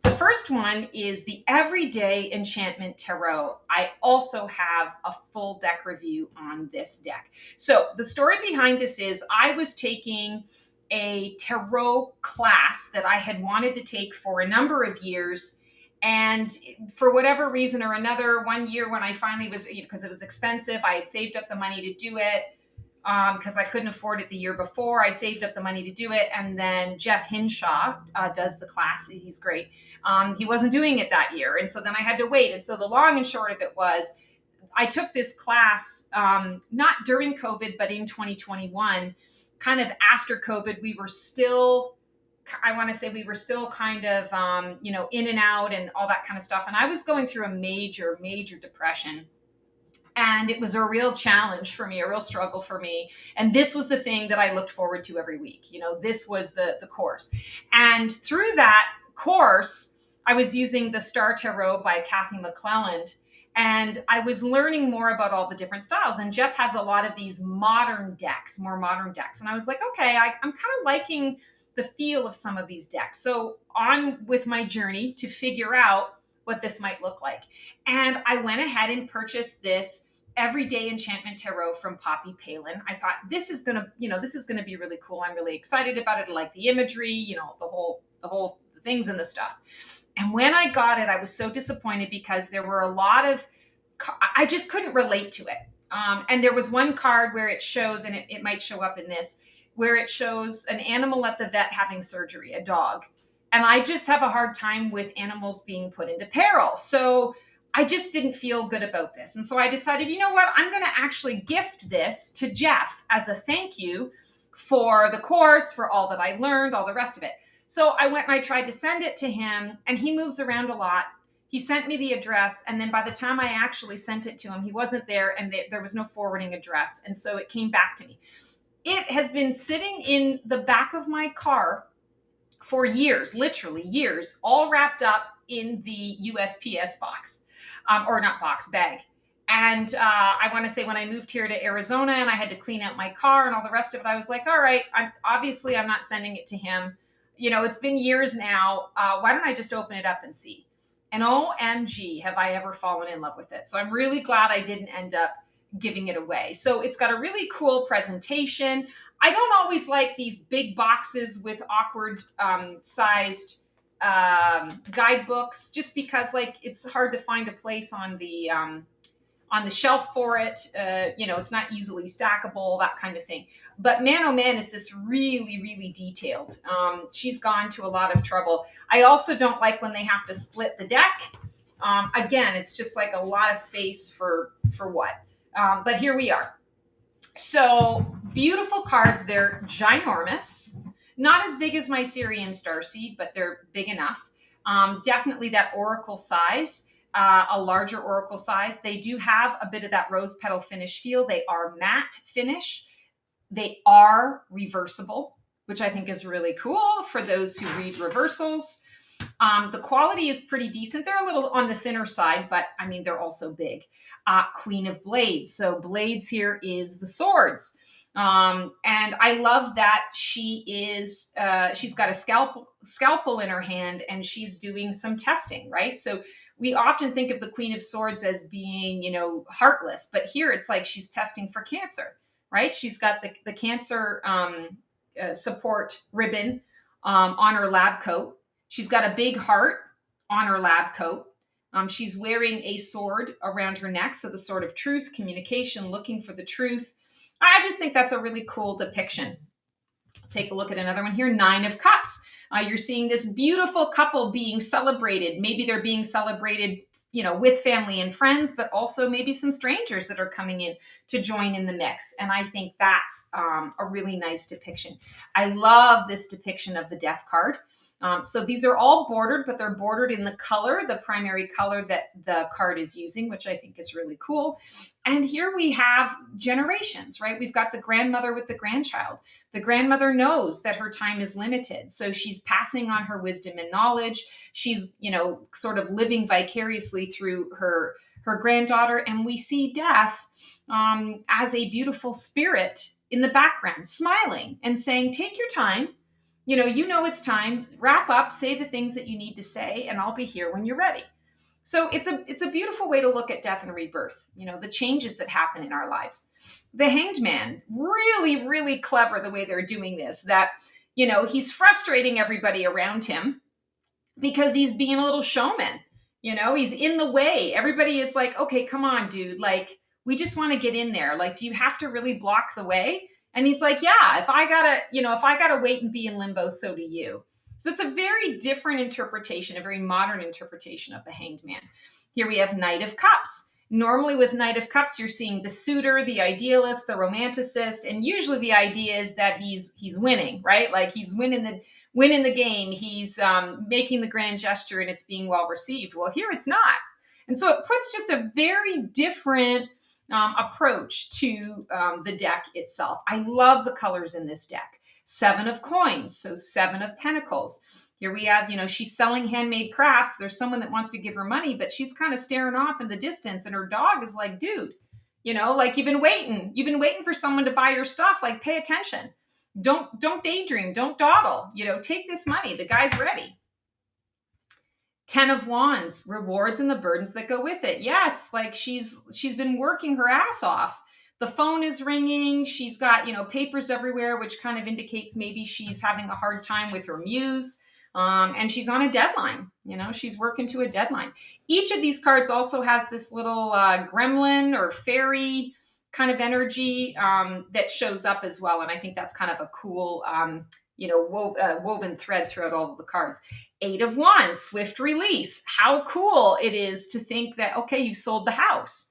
the first one is the Everyday Enchantment Tarot. I also have a full deck review on this deck. So the story behind this is I was taking a tarot class that I had wanted to take for a number of years. And for whatever reason or another, one year when I finally was, because it was expensive, I had saved up the money to do it. Because I couldn't afford it the year before. I saved up the money to do it. And then Jeff Hinshaw does the class. He's great. He wasn't doing it that year. And so then I had to wait. And so the long and short of it was I took this class, not during COVID, but in 2021, kind of after COVID. We were still, I want to say we were still kind of, in and out and all that kind of stuff. And I was going through a major, major depression. And it was a real challenge for me, a real struggle for me. And this was the thing that I looked forward to every week. This was the course. And through that course, I was using the Star Tarot by Kathy McClelland. And I was learning more about all the different styles. And Jeff has a lot of these modern decks, more modern decks. And I was like, okay, I'm kind of liking the feel of some of these decks. So on with my journey to figure out what this might look like. And I went ahead and purchased this Everyday Enchantment Tarot from Poppy Palin. I thought this is gonna be really cool. I'm really excited about it. I like the imagery, the whole things and the stuff. And when I got it, I was so disappointed because there were a lot of, I just couldn't relate to it. And there was one card where it shows, and it might show up in this, where it shows an animal at the vet having surgery, a dog. And I just have a hard time with animals being put into peril. So I just didn't feel good about this. And so I decided, you know what? I'm going to actually gift this to Jeff as a thank you for the course, for all that I learned, all the rest of it. So I went and I tried to send it to him, and he moves around a lot. He sent me the address, and then by the time I actually sent it to him, he wasn't there, and there was no forwarding address. And so it came back to me. It has been sitting in the back of my car for years, literally years, all wrapped up in the USPS box, or not box, bag. And I want to say when I moved here to Arizona and I had to clean out my car and all the rest of it, I was like, all right, I'm not sending it to him. It's been years now. Why don't I just open it up and see? And OMG, have I ever fallen in love with it. So I'm really glad I didn't end up giving it away. So it's got a really cool presentation. I don't always like these big boxes with awkward sized guidebooks, just because it's hard to find a place on the shelf for it. It's not easily stackable, that kind of thing. But man, oh man, is this really, really detailed. She's gone to a lot of trouble. I also don't like when they have to split the deck. Again, it's just like a lot of space for what? But here we are. So beautiful cards. They're ginormous. Not as big as my Syrian Starseed, but they're big enough. Definitely that oracle size. A larger oracle size. They do have a bit of that rose petal finish feel. They are matte finish. They are reversible, which I think is really cool for those who read reversals. The quality is pretty decent. They're a little on the thinner side, but I mean, they're also big. Queen of Blades. So blades here is the swords. And I love that she's got a scalpel in her hand, and she's doing some testing, right? So we often think of the Queen of Swords as being, heartless, but here it's like she's testing for cancer, right? She's got the cancer support ribbon on her lab coat. She's got a big heart on her lab coat. She's wearing a sword around her neck, so the sword of truth, communication, looking for the truth. I just think that's a really cool depiction. Take a look at another one here, Nine of Cups. You're seeing this beautiful couple being celebrated. Maybe they're being celebrated, with family and friends, but also maybe some strangers that are coming in to join in the mix. And I think that's a really nice depiction. I love this depiction of the Death card. So these are all bordered, but they're bordered in the color, the primary color that the card is using, which I think is really cool. And here we have generations, right? We've got the grandmother with the grandchild. The grandmother knows that her time is limited. So she's passing on her wisdom and knowledge. She's, sort of living vicariously through her granddaughter. And we see death as a beautiful spirit in the background, smiling and saying, take your time. It's time, wrap up, say the things that you need to say, and I'll be here when you're ready. So it's a beautiful way to look at death and rebirth, the changes that happen in our lives. The Hanged Man, really, really clever the way they're doing this, that, he's frustrating everybody around him because he's being a little showman. He's in the way. Everybody is like, okay, come on, dude. We just want to get in there. Do you have to really block the way? And he's like, yeah, if I gotta wait and be in limbo, so do you. So it's a very different interpretation, a very modern interpretation of the Hanged Man. Here we have Knight of Cups. Normally with Knight of Cups, you're seeing the suitor, the idealist, the romanticist, and usually the idea is that he's winning, right? He's winning the game. He's making the grand gesture, and it's being well received. Well, here it's not. And so it puts just a very different approach to the deck itself. I love the colors in this deck. 7 of coins, so 7 of pentacles. Here we have, she's selling handmade crafts. There's someone that wants to give her money, but she's kind of staring off in the distance, and her dog is like, dude, like you've been waiting for someone to buy your stuff. Like, pay attention. Don't daydream. Don't dawdle. Take this money. The guy's ready. 10 of Wands, rewards and the burdens that go with it. Yes, like she's been working her ass off. The phone is ringing. She's got, papers everywhere, which kind of indicates maybe she's having a hard time with her muse. And she's on a deadline. She's working to a deadline. Each of these cards also has this little gremlin or fairy kind of energy that shows up as well. And I think that's kind of a cool, woven thread throughout all of the cards. 8 of Wands, swift release. How cool it is to think that, okay, you sold the house.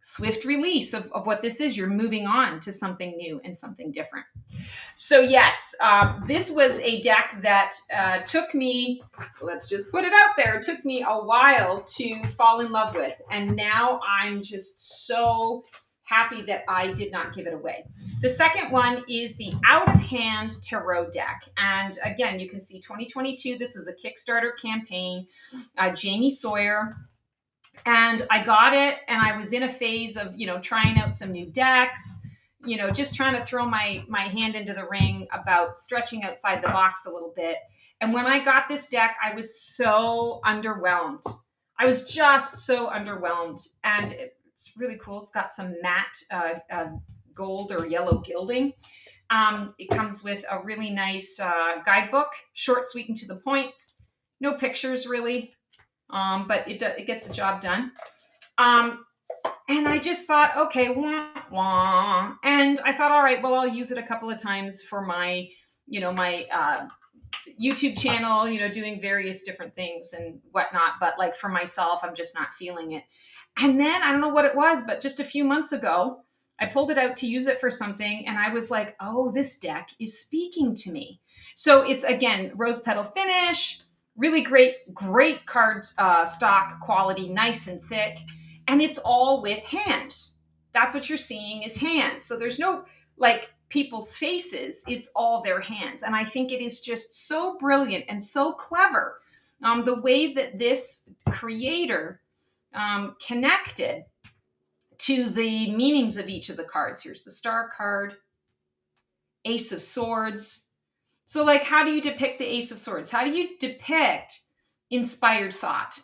Swift release of what this is. You're moving on to something new and something different. So yes, this was a deck that took me, let's just put it out there, it took me a while to fall in love with. And now I'm just so happy that I did not give it away. The second one is the Out of Hand Tarot deck. And again, you can see 2022, this was a Kickstarter campaign, Jamie Sawyer. And I got it, and I was in a phase of, trying out some new decks, just trying to throw my hand into the ring about stretching outside the box a little bit. And when I got this deck, I was so underwhelmed. I was just so underwhelmed. And it's really cool. It's got some matte gold or yellow gilding. It comes with a really nice guidebook, short, sweet, and to the point. No pictures, really. But it gets the job done. And I just thought, okay, wah, wah. And I thought, all right, well, I'll use it a couple of times for my, my YouTube channel, doing various different things and whatnot. But like for myself, I'm just not feeling it. And then I don't know what it was, but just a few months ago, I pulled it out to use it for something. And I was like, oh, this deck is speaking to me. So it's, again, rose petal finish. Really great card stock quality, nice and thick. And it's all with hands. That's what you're seeing is hands. So there's no like people's faces. It's all their hands. And I think it is just so brilliant and so clever. The way that this creator connected to the meanings of each of the cards. Here's the Star card, Ace of Swords. So like, how do you depict the Ace of Swords? How do you depict inspired thought?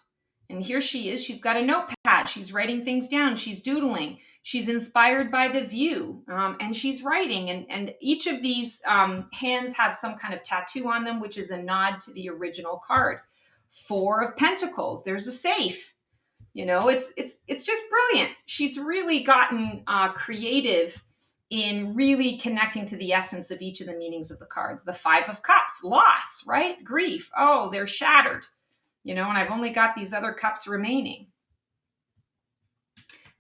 And here she is. She's got a notepad. She's writing things down. She's doodling. She's inspired by the view, and she's writing. And each of these hands have some kind of tattoo on them, which is a nod to the original card. 4 of Pentacles. There's a safe. It's just brilliant. She's really gotten creative in really connecting to the essence of each of the meanings of the cards. The 5 of Cups, loss, right? Grief. Oh, they're shattered. And I've only got these other cups remaining.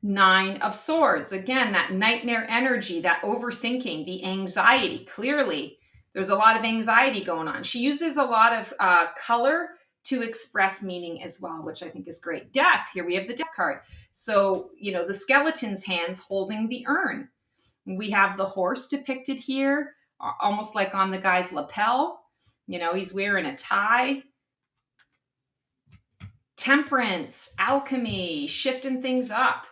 9 of Swords. Again, that nightmare energy, that overthinking, the anxiety. Clearly, there's a lot of anxiety going on. She uses a lot of color to express meaning as well, which I think is great. Death. Here we have the Death card. So, the skeleton's hands holding the urn. We have the horse depicted here, almost like on the guy's lapel. He's wearing a tie. Temperance, alchemy, shifting things up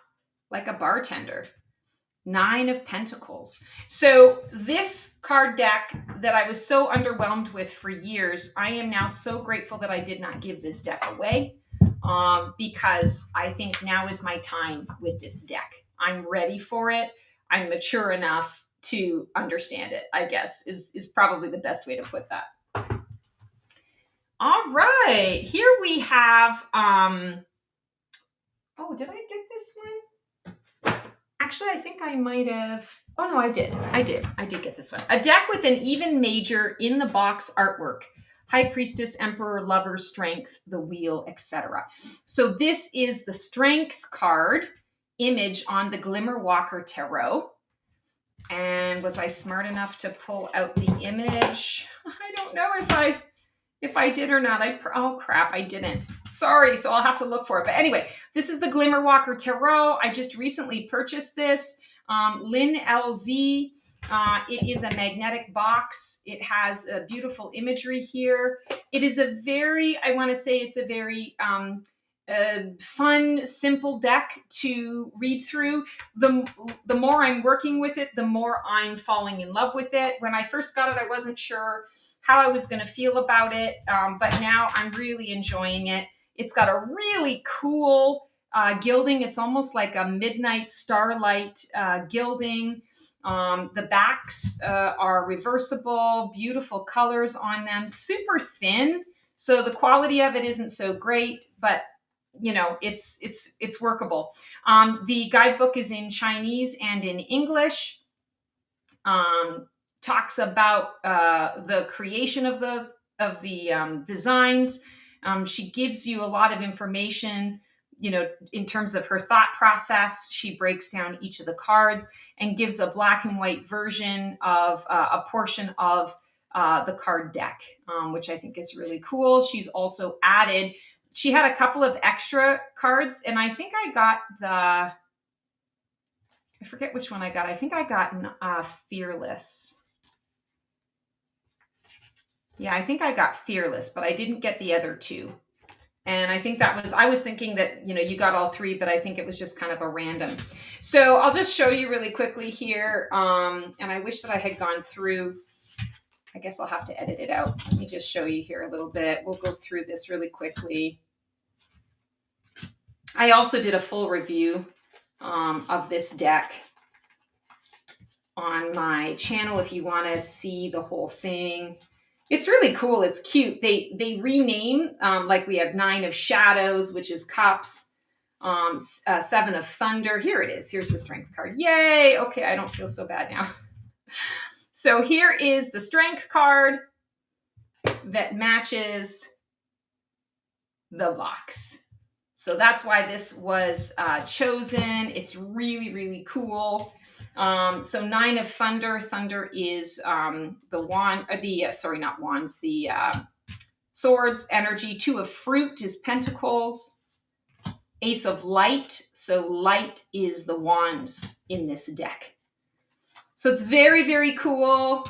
like a bartender. 9 of Pentacles. So this card deck that I was so underwhelmed with for years, I am now so grateful that I did not give this deck away because I think now is my time with this deck. I'm ready for it. I'm mature enough to understand it, I guess, is probably the best way to put that. All right, here we have, oh, did I get this one? Actually, I think I might have, oh no, I did get this one. A deck with an even major in the box artwork. High Priestess, Emperor, Lover, Strength, the Wheel, etc. So this is the Strength card image on the Glimmer Walker Tarot. And was I smart enough to pull out the image? I don't know if I if I did or not. Oh crap, I didn't. Sorry, so I'll have to look for it. But anyway, this is the Glimmer Walker Tarot. I just recently purchased this. Lynn LZ. It is a magnetic box. It has a beautiful imagery here. It is a very, I want to say it's a very fun, simple deck to read through. The more I'm working with it, the more I'm falling in love with it. When I first got it, I wasn't sure how I was going to feel about it, but now I'm really enjoying it. It's got a really cool gilding. It's almost like a midnight starlight gilding. The backs are reversible, beautiful colors on them, super thin. So the quality of it isn't so great, but you know, it's workable. The guidebook is in Chinese and in English. Talks about the creation of the designs. She gives you a lot of information, you know, in terms of her thought process. She breaks down each of the cards and gives a black and white version of a portion of the card deck, which I think is really cool. She's also added, she had a couple of extra cards, and I think I got I forget which one I got. I think I got Fearless. Yeah, I think I got Fearless, but I didn't get the other two. And I think I was thinking that, you know, you got all three, but I think it was just kind of a random. So I'll just show you really quickly here. And I wish that I had gone through, I guess I'll have to edit it out. Let me just show you here a little bit. We'll go through this really quickly. I also did a full review of this deck on my channel if you want to see the whole thing. It's really cool. It's cute. They rename, like we have 9 of Shadows, which is Cups, 7 of Thunder. Here it is. Here's the Strength card. Yay! Okay, I don't feel so bad now. So here is the Strength card that matches the box. So that's why this was chosen. It's really, really cool. So 9 of Thunder. Thunder is the wand, or sorry, not wands, the swords energy. 2 of Fruit is Pentacles. Ace of Light. So light is the wands in this deck. So it's very, very cool.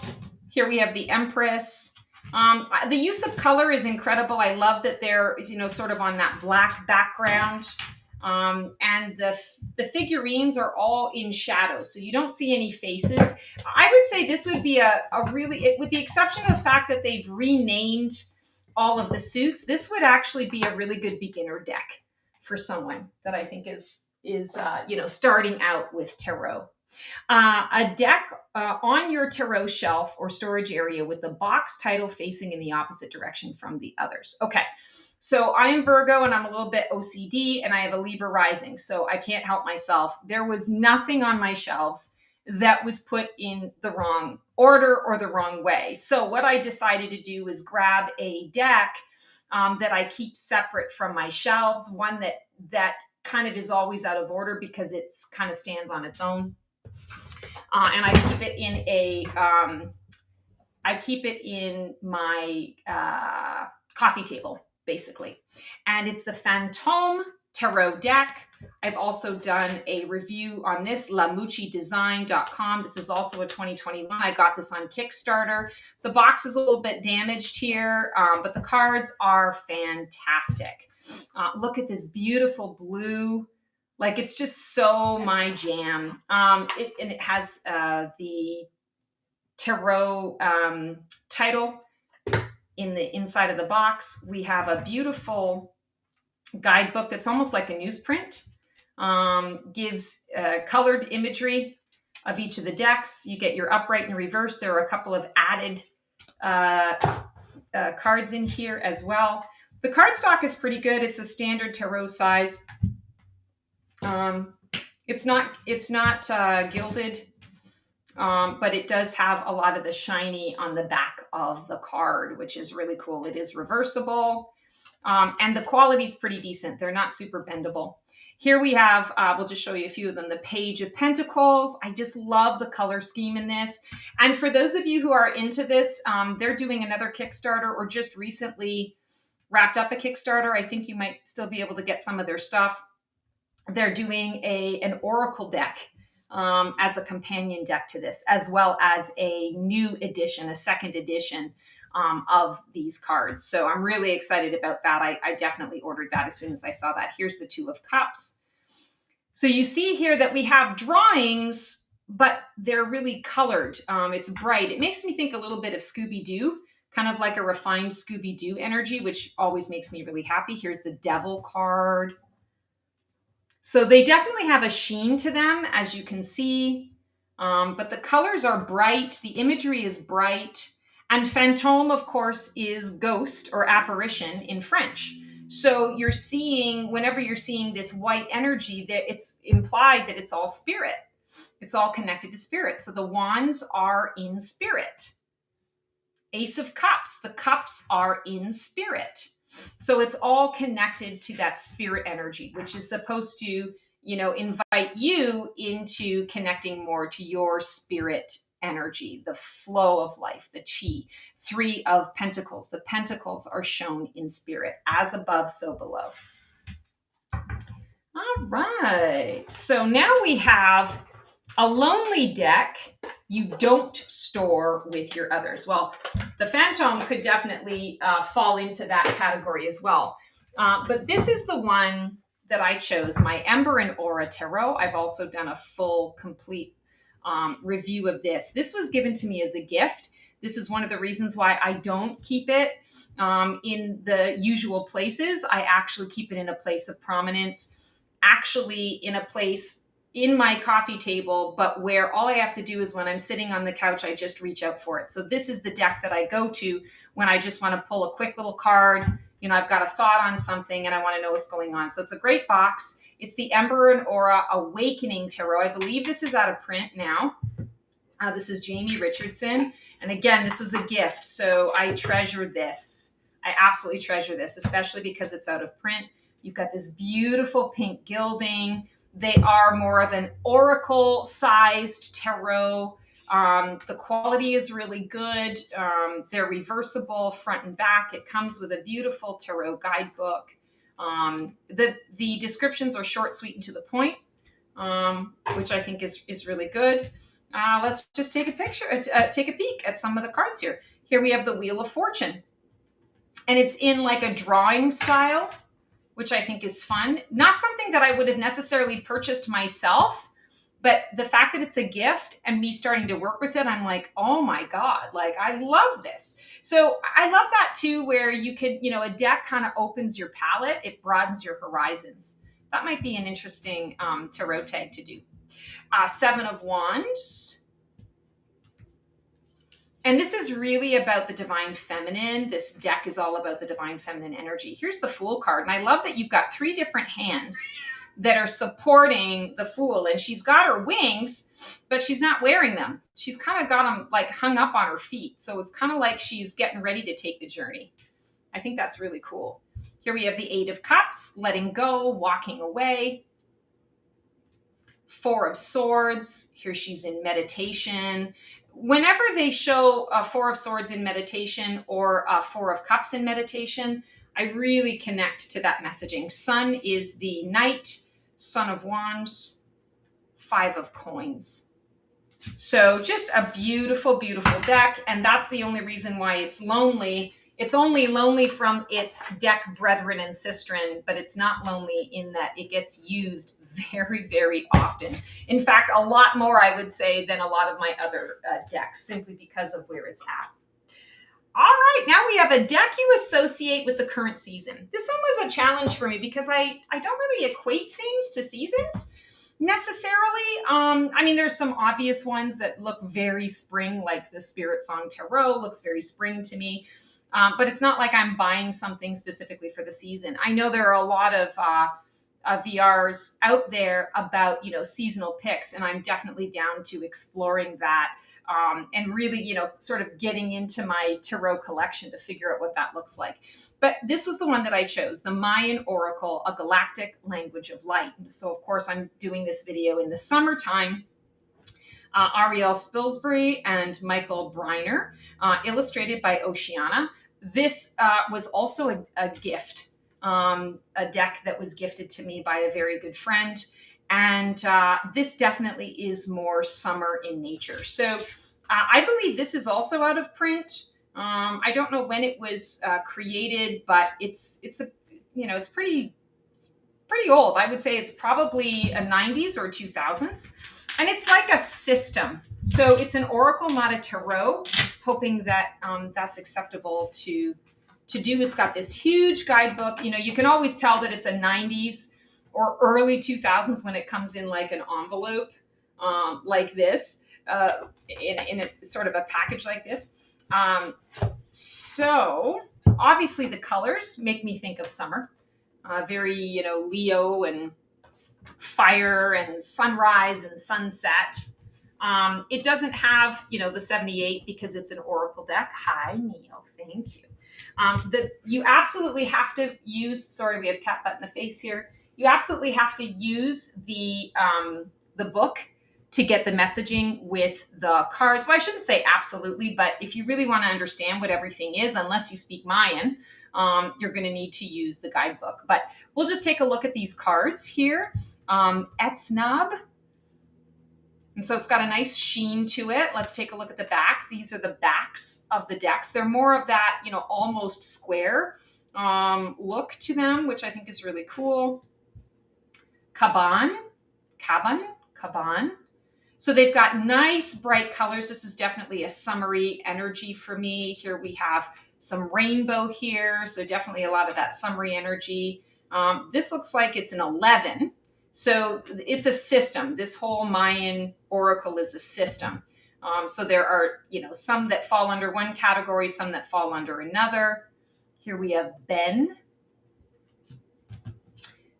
Here we have the Empress. The use of color is incredible. I love that they're, you know, sort of on that black background. And the figurines are all in shadow, so you don't see any faces. I would say this would be a really, with the exception of the fact that they've renamed all of the suits, this would actually be a really good beginner deck for someone that I think is you know, starting out with tarot. A deck on your tarot shelf or storage area with the box title facing in the opposite direction from the others. Okay, so I am Virgo and I'm a little bit OCD and I have a Libra rising, so I can't help myself. There was nothing on my shelves that was put in the wrong order or the wrong way. So what I decided to do was grab a deck that I keep separate from my shelves, one that kind of is always out of order because it's kind of stands on its own. And I keep it in my coffee table, basically. And it's the Fantôme Tarot deck. I've also done a review on this, lamuchidesign.com. This is also a 2021. I got this on Kickstarter. The box is a little bit damaged here, but the cards are fantastic. Look at this beautiful blue. Like, it's just so my jam. It has the tarot title in the inside of the box. We have a beautiful guidebook that's almost like a newsprint. Gives colored imagery of each of the decks. You get your upright and reverse. There are a couple of added cards in here as well. The cardstock is pretty good. It's a standard tarot size. It's not gilded, but it does have a lot of the shiny on the back of the card, which is really cool. It is reversible. And the quality is pretty decent. They're not super bendable. Here we have, we'll just show you a few of them, the Page of Pentacles. I just love the color scheme in this. And for those of you who are into this, they're doing another Kickstarter or just recently wrapped up a Kickstarter. I think you might still be able to get some of their stuff. They're doing an Oracle deck as a companion deck to this, as well as a new edition, a second edition of these cards. So I'm really excited about that. I definitely ordered that as soon as I saw that. Here's the Two of Cups. So you see here that we have drawings, but they're really colored. It's bright. It makes me think a little bit of Scooby-Doo, kind of like a refined Scooby-Doo energy, which always makes me really happy. Here's the Devil card. So they definitely have a sheen to them, as you can see. But the colors are bright. The imagery is bright. And fantôme, of course, is ghost or apparition in French. So you're seeing, whenever you're seeing this white energy, that it's implied that it's all spirit. It's all connected to spirit. So the wands are in spirit. Ace of Cups, the cups are in spirit. So it's all connected to that spirit energy, which is supposed to, invite you into connecting more to your spirit energy, the flow of life, the chi. Three of Pentacles. The pentacles are shown in spirit, as above, so below. All right. So now we have a lonely deck you don't store with your others. Well, the Fantôme could definitely fall into that category as well. But this is the one that I chose, my Ember and Aura Tarot. I've also done a full, complete review of this. This was given to me as a gift. This is one of the reasons why I don't keep it in the usual places. I actually keep it in a place of prominence, actually in a place in my coffee table, but where all I have to do is when I'm sitting on the couch, I just reach out for it. So this is the deck that I go to when I just want to pull a quick little card. I've got a thought on something and I want to know what's going on. So it's a great box. It's the Ember and Aura Awakening Tarot. I believe this is out of print now. This is Jamie Richardson. And again, this was a gift. So I treasure this. I absolutely treasure this, especially because it's out of print. You've got this beautiful pink gilding. They are more of an oracle-sized tarot. The quality is really good. They're reversible front and back. It comes with a beautiful tarot guidebook. The descriptions are short, sweet, and to the point, which I think is really good. Let's just take a peek at some of the cards here. Here we have the Wheel of Fortune, and it's in like a drawing style, which I think is fun. Not something that I would have necessarily purchased myself, but the fact that it's a gift and me starting to work with it, I'm like, oh my God, like I love this. So I love that too, where you could, a deck kind of opens your palette. It broadens your horizons. That might be an interesting tarot tag to do. Seven of Wands. And this is really about the divine feminine. This deck is all about the divine feminine energy. Here's the Fool card. And I love that you've got three different hands that are supporting the Fool. And she's got her wings, but she's not wearing them. She's kind of got them like hung up on her feet. So it's kind of like she's getting ready to take the journey. I think that's really cool. Here we have the Eight of Cups, letting go, walking away. Four of Swords. Here she's in meditation. Whenever they show a Four of Swords in meditation or a Four of Cups in meditation, I really connect to that messaging. Sun is the Knight, Son of Wands, Five of Coins. So just a beautiful, beautiful deck. And that's the only reason why it's lonely. It's only lonely from its deck brethren and sistren, but it's not lonely in that it gets used very, very often. In fact, a lot more, I would say, than a lot of my other decks, simply because of where it's at. All right, now we have a deck you associate with the current season. This one was a challenge for me because I don't really equate things to seasons necessarily. There's some obvious ones that look very spring, like the Spirit Song Tarot looks very spring to me. But it's not like I'm buying something specifically for the season. I know there are a lot of VRs out there about, seasonal picks, and I'm definitely down to exploring that and really, sort of getting into my tarot collection to figure out what that looks like. But this was the one that I chose, the Mayan Oracle, a galactic language of light. So, of course, I'm doing this video in the summertime. Ariel Spilsbury and Michael Briner, illustrated by Oceana. This was also a gift, a deck that was gifted to me by a very good friend. And this definitely is more summer in nature. So I believe this is also out of print. I don't know when it was created, but it's pretty old. I would say it's probably a 90s or 2000s. And it's like a system. So it's an oracle, not a tarot, hoping that that's acceptable to do. It's got this huge guidebook. You can always tell that it's a 90s or early 2000s when it comes in like an envelope like this, in a sort of a package like this. So obviously the colors make me think of summer. Very, Leo and fire and sunrise and sunset. It doesn't have, the 78 because it's an oracle deck. Hi, Neo. Thank you. You absolutely have to use, sorry, we have cat butt in the face here. You absolutely have to use the book to get the messaging with the cards. Well, I shouldn't say absolutely, but if you really want to understand what everything is, unless you speak Mayan, you're going to need to use the guidebook. But we'll just take a look at these cards here. Etznab. And so it's got a nice sheen to it. Let's take a look at the back. These are the backs of the decks. They're more of that, almost square look to them, which I think is really cool. Kaban. So they've got nice bright colors. This is definitely a summery energy for me. Here we have some rainbow here. So definitely a lot of that summery energy. This looks like it's an 11. So it's a system. This whole Mayan oracle is a system. So there are, some that fall under one category, some that fall under another. Here we have Ben.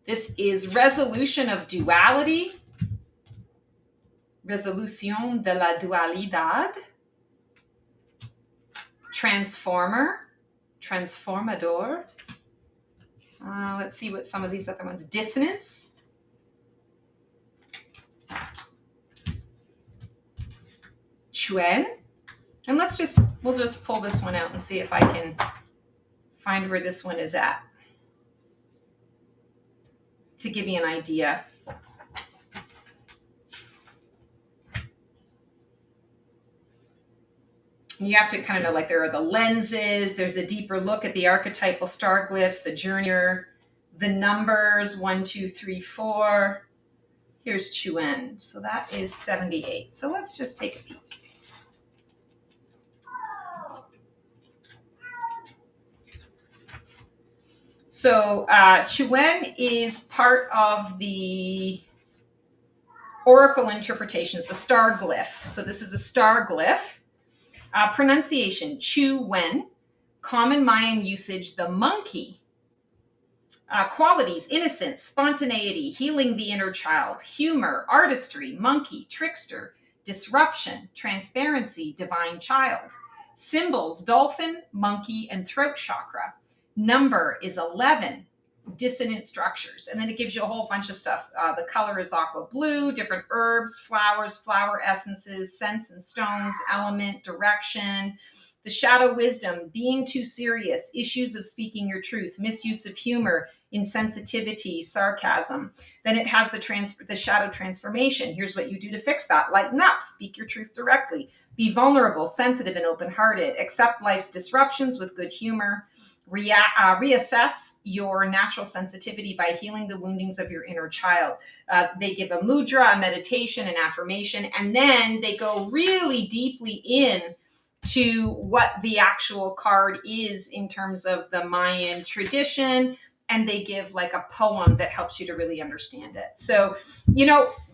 This is resolution of duality. Resolución de la dualidad. Transformador. Let's see what some of these other ones. Dissonance. Chuen. And we'll just pull this one out and see if I can find where this one is at to give you an idea. You have to kind of know, like, there are the lenses, there's a deeper look at the archetypal star glyphs, the journeyer, the numbers, 1, 2, 3, 4. Here's Chuen. So that is 78. So let's just take a peek. So Chuen is part of the oracle interpretations, the star glyph. So this is a star glyph. Pronunciation, Chuen. Common Mayan usage, the monkey. Qualities, innocence, spontaneity, healing the inner child, humor, artistry, monkey, trickster, disruption, transparency, divine child. Symbols, dolphin, monkey, and throat chakra. Number is 11, dissonant structures. And then it gives you a whole bunch of stuff. The color is aqua blue, different herbs, flowers, flower essences, scents and stones, element, direction. The shadow wisdom, being too serious, issues of speaking your truth, misuse of humor, insensitivity, sarcasm. Then it has the shadow transformation. Here's what you do to fix that. Lighten up, speak your truth directly. Be vulnerable, sensitive, and open-hearted. Accept life's disruptions with good humor. Reassess your natural sensitivity by healing the woundings of your inner child. They give a mudra, a meditation, an affirmation, and then they go really deeply in to what the actual card is in terms of the Mayan tradition, and they give like a poem that helps you to really understand it. So,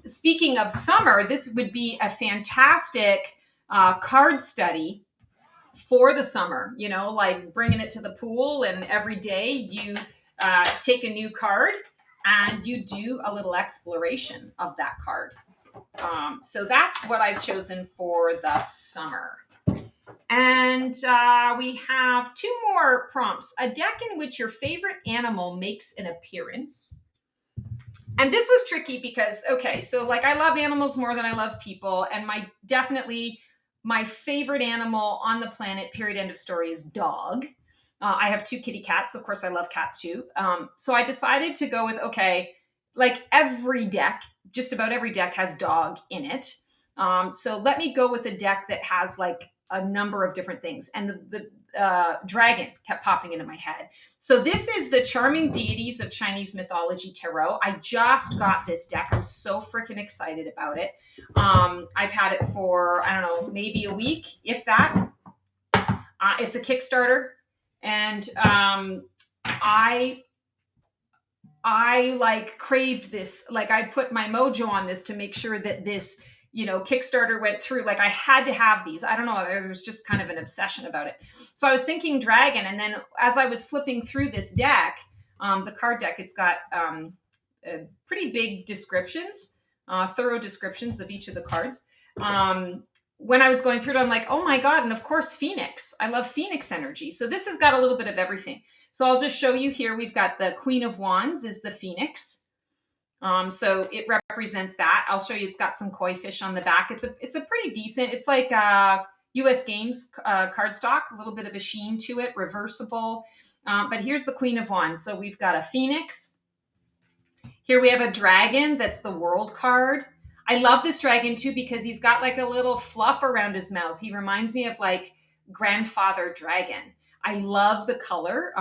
speaking of summer, this would be a fantastic card study for the summer, like bringing it to the pool, and every day you take a new card and you do a little exploration of that card. So that's what I've chosen for the summer. And we have two more prompts. A deck in which your favorite animal makes an appearance. And this was tricky because, okay, so like I love animals more than I love people. And my favorite animal on the planet, period, end of story, is dog. I have two kitty cats. So of course, I love cats too. So I decided to go with, okay, like just about every deck has dog in it. So let me go with a deck that has like a number of different things. And the dragon kept popping into my head. So this is the Charming Deities of Chinese Mythology Tarot. I just got this deck. I'm so freaking excited about it. I've had it for, I don't know, maybe a week, if that. It's a Kickstarter. And I like craved this. Like I put my mojo on this to make sure that this, Kickstarter went through. Like I had to have these. I don't know. There was just kind of an obsession about it. So I was thinking dragon. And then as I was flipping through this deck, the card deck, it's got pretty big descriptions, thorough descriptions of each of the cards. When I was going through it, I'm like, oh my God. And of course, Phoenix. I love Phoenix energy. So this has got a little bit of everything. So I'll just show you here. We've got the Queen of Wands is the Phoenix. So it represents that. I'll show you. It's got some koi fish on the back. It's a pretty decent. It's like U.S. Games cardstock. A little bit of a sheen to it, reversible. But here's the Queen of Wands. So we've got a Phoenix. Here we have a dragon. That's the World card. I love this dragon too because he's got like a little fluff around his mouth. He reminds me of like Grandfather Dragon. I love the color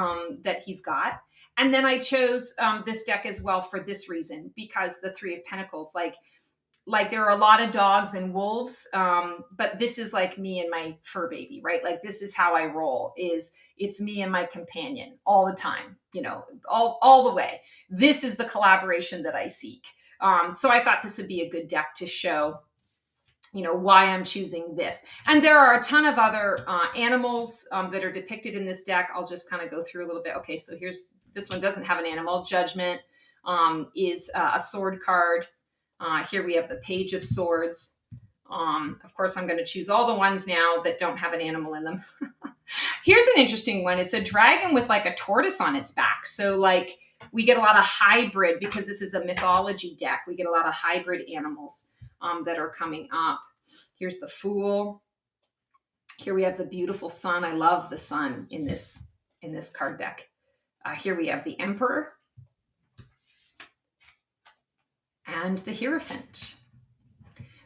that he's got. And then I chose this deck as well for this reason, because the Three of Pentacles, like there are a lot of dogs and wolves, but this is like me and my fur baby, right? Like this is how I roll, it's me and my companion all the time, all the way. This is the collaboration that I seek. So I thought this would be a good deck to show why I'm choosing this. And there are a ton of other animals that are depicted in this deck. I'll just kind of go through a little bit. Okay, so this one doesn't have an animal. Judgment is a sword card. Here we have the Page of Swords. Of course, I'm going to choose all the ones now that don't have an animal in them. Here's an interesting one. It's a dragon with like a tortoise on its back. So like we get a lot of hybrid, because this is a mythology deck. We get a lot of hybrid animals that are coming up. Here's the Fool. Here we have the beautiful Sun. I love the Sun in this card deck. Here we have the Emperor and the Hierophant.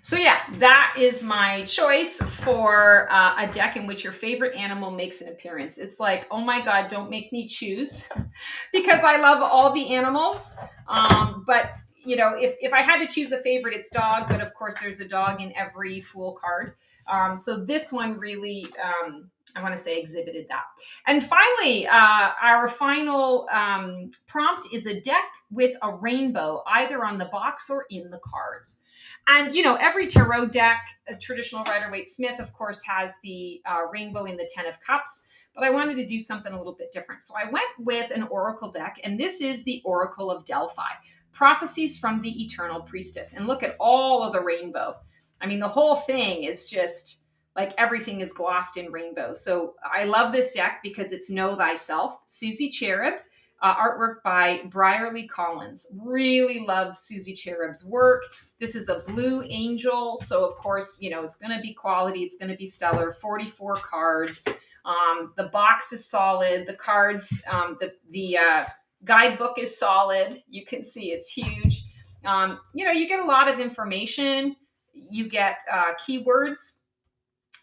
So yeah, that is my choice for a deck in which your favorite animal makes an appearance. It's like, oh my God, don't make me choose because I love all the animals. But if I had to choose a favorite, it's dog. But of course, there's a dog in every Fool card. So this one really, I want to say, exhibited that. And finally, our final prompt is a deck with a rainbow, either on the box or in the cards. And, every tarot deck, a traditional Rider-Waite-Smith, of course, has the rainbow in the 10 of Cups. But I wanted to do something a little bit different. So I went with an oracle deck, and this is the Oracle of Delphi, Prophecies from the Eternal Priestess. And look at all of the rainbow. I mean, the whole thing is just like everything is glossed in rainbow. So I love this deck because it's Know Thyself, Susie Cherub, artwork by Brierly Collins. Really love Susie Cherub's work. This is a blue angel. So of course, it's going to be quality. It's going to be stellar. 44 cards. The box is solid. The cards, the guidebook is solid. You can see it's huge. You get a lot of information. You get keywords.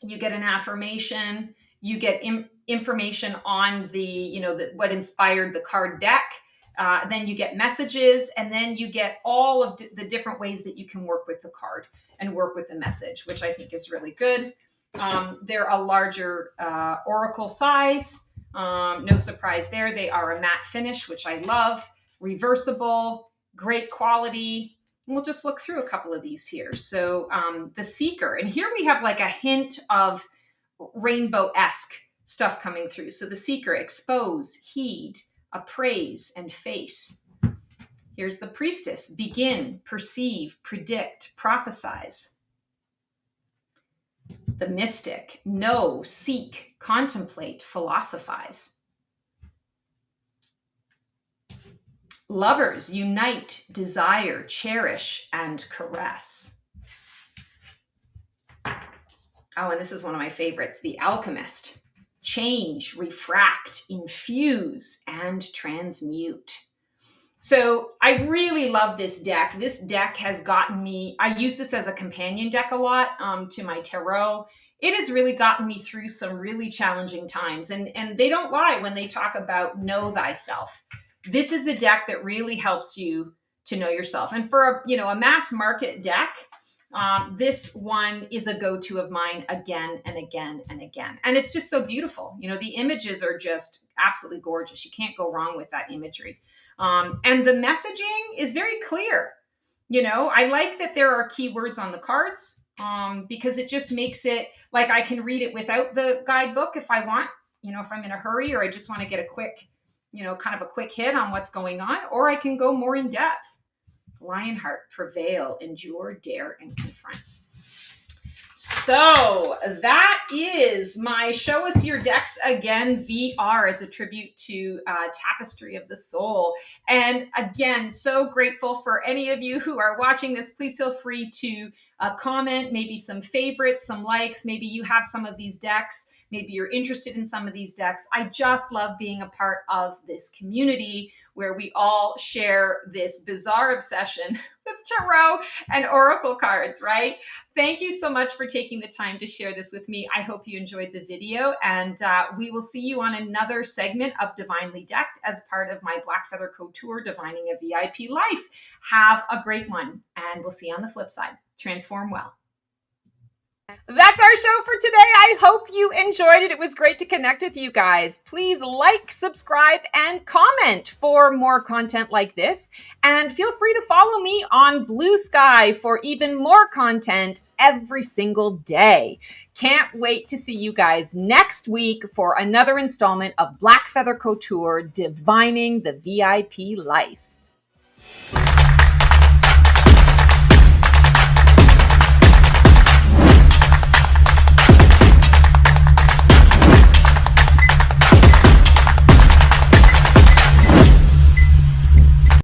You get an affirmation. You get information on what inspired the card deck. Then you get messages, and then you get all of the different ways that you can work with the card and work with the message, which I think is really good. They're a larger oracle size. No surprise there. They are a matte finish, which I love. Reversible, great quality. And we'll just look through a couple of these here. So the Seeker, and here we have like a hint of rainbow-esque stuff coming through. So the Seeker, expose, heed, appraise, and face. Here's the priestess. Begin, perceive, predict, prophesize. The mystic. Know, seek, contemplate, philosophize. Lovers. Unite, desire, cherish, and caress. Oh, and this is one of my favorites. The alchemist. Change, refract, infuse, and transmute. So I really love this deck. This deck has gotten me, I use this as a companion deck a lot to my tarot. It has really gotten me through some really challenging times. And they don't lie when they talk about know thyself. This is a deck that really helps you to know yourself. And for a mass market deck, this one is a go-to of mine again and again and again. And it's just so beautiful. The images are just absolutely gorgeous. You can't go wrong with that imagery. And the messaging is very clear. I like that there are keywords on the cards because it just makes it like I can read it without the guidebook if I want, if I'm in a hurry or I just want to get a quick, kind of a quick hit on what's going on, or I can go more in depth. Lionheart, prevail, endure, dare, and confront. So that is my Show Us Your Decks Again VR as a tribute to Tapestry of the Soul. And again, so grateful for any of you who are watching this. Please feel free to comment, maybe some favorites, some likes. Maybe you have some of these decks. Maybe you're interested in some of these decks. I just love being a part of this community where we all share this bizarre obsession with tarot and oracle cards, right? Thank you so much for taking the time to share this with me. I hope you enjoyed the video, and we will see you on another segment of Divinely Decked as part of my Black Feather Couture Divining a VIP Life. Have a great one, and we'll see you on the flip side. Transform well. That's our show for today. I hope you enjoyed it. It was great to connect with you guys. Please like, subscribe, and comment for more content like this. And feel free to follow me on Blue Sky for even more content every single day. Can't wait to see you guys next week for another installment of Black Feather Couture Divining the VIP Life.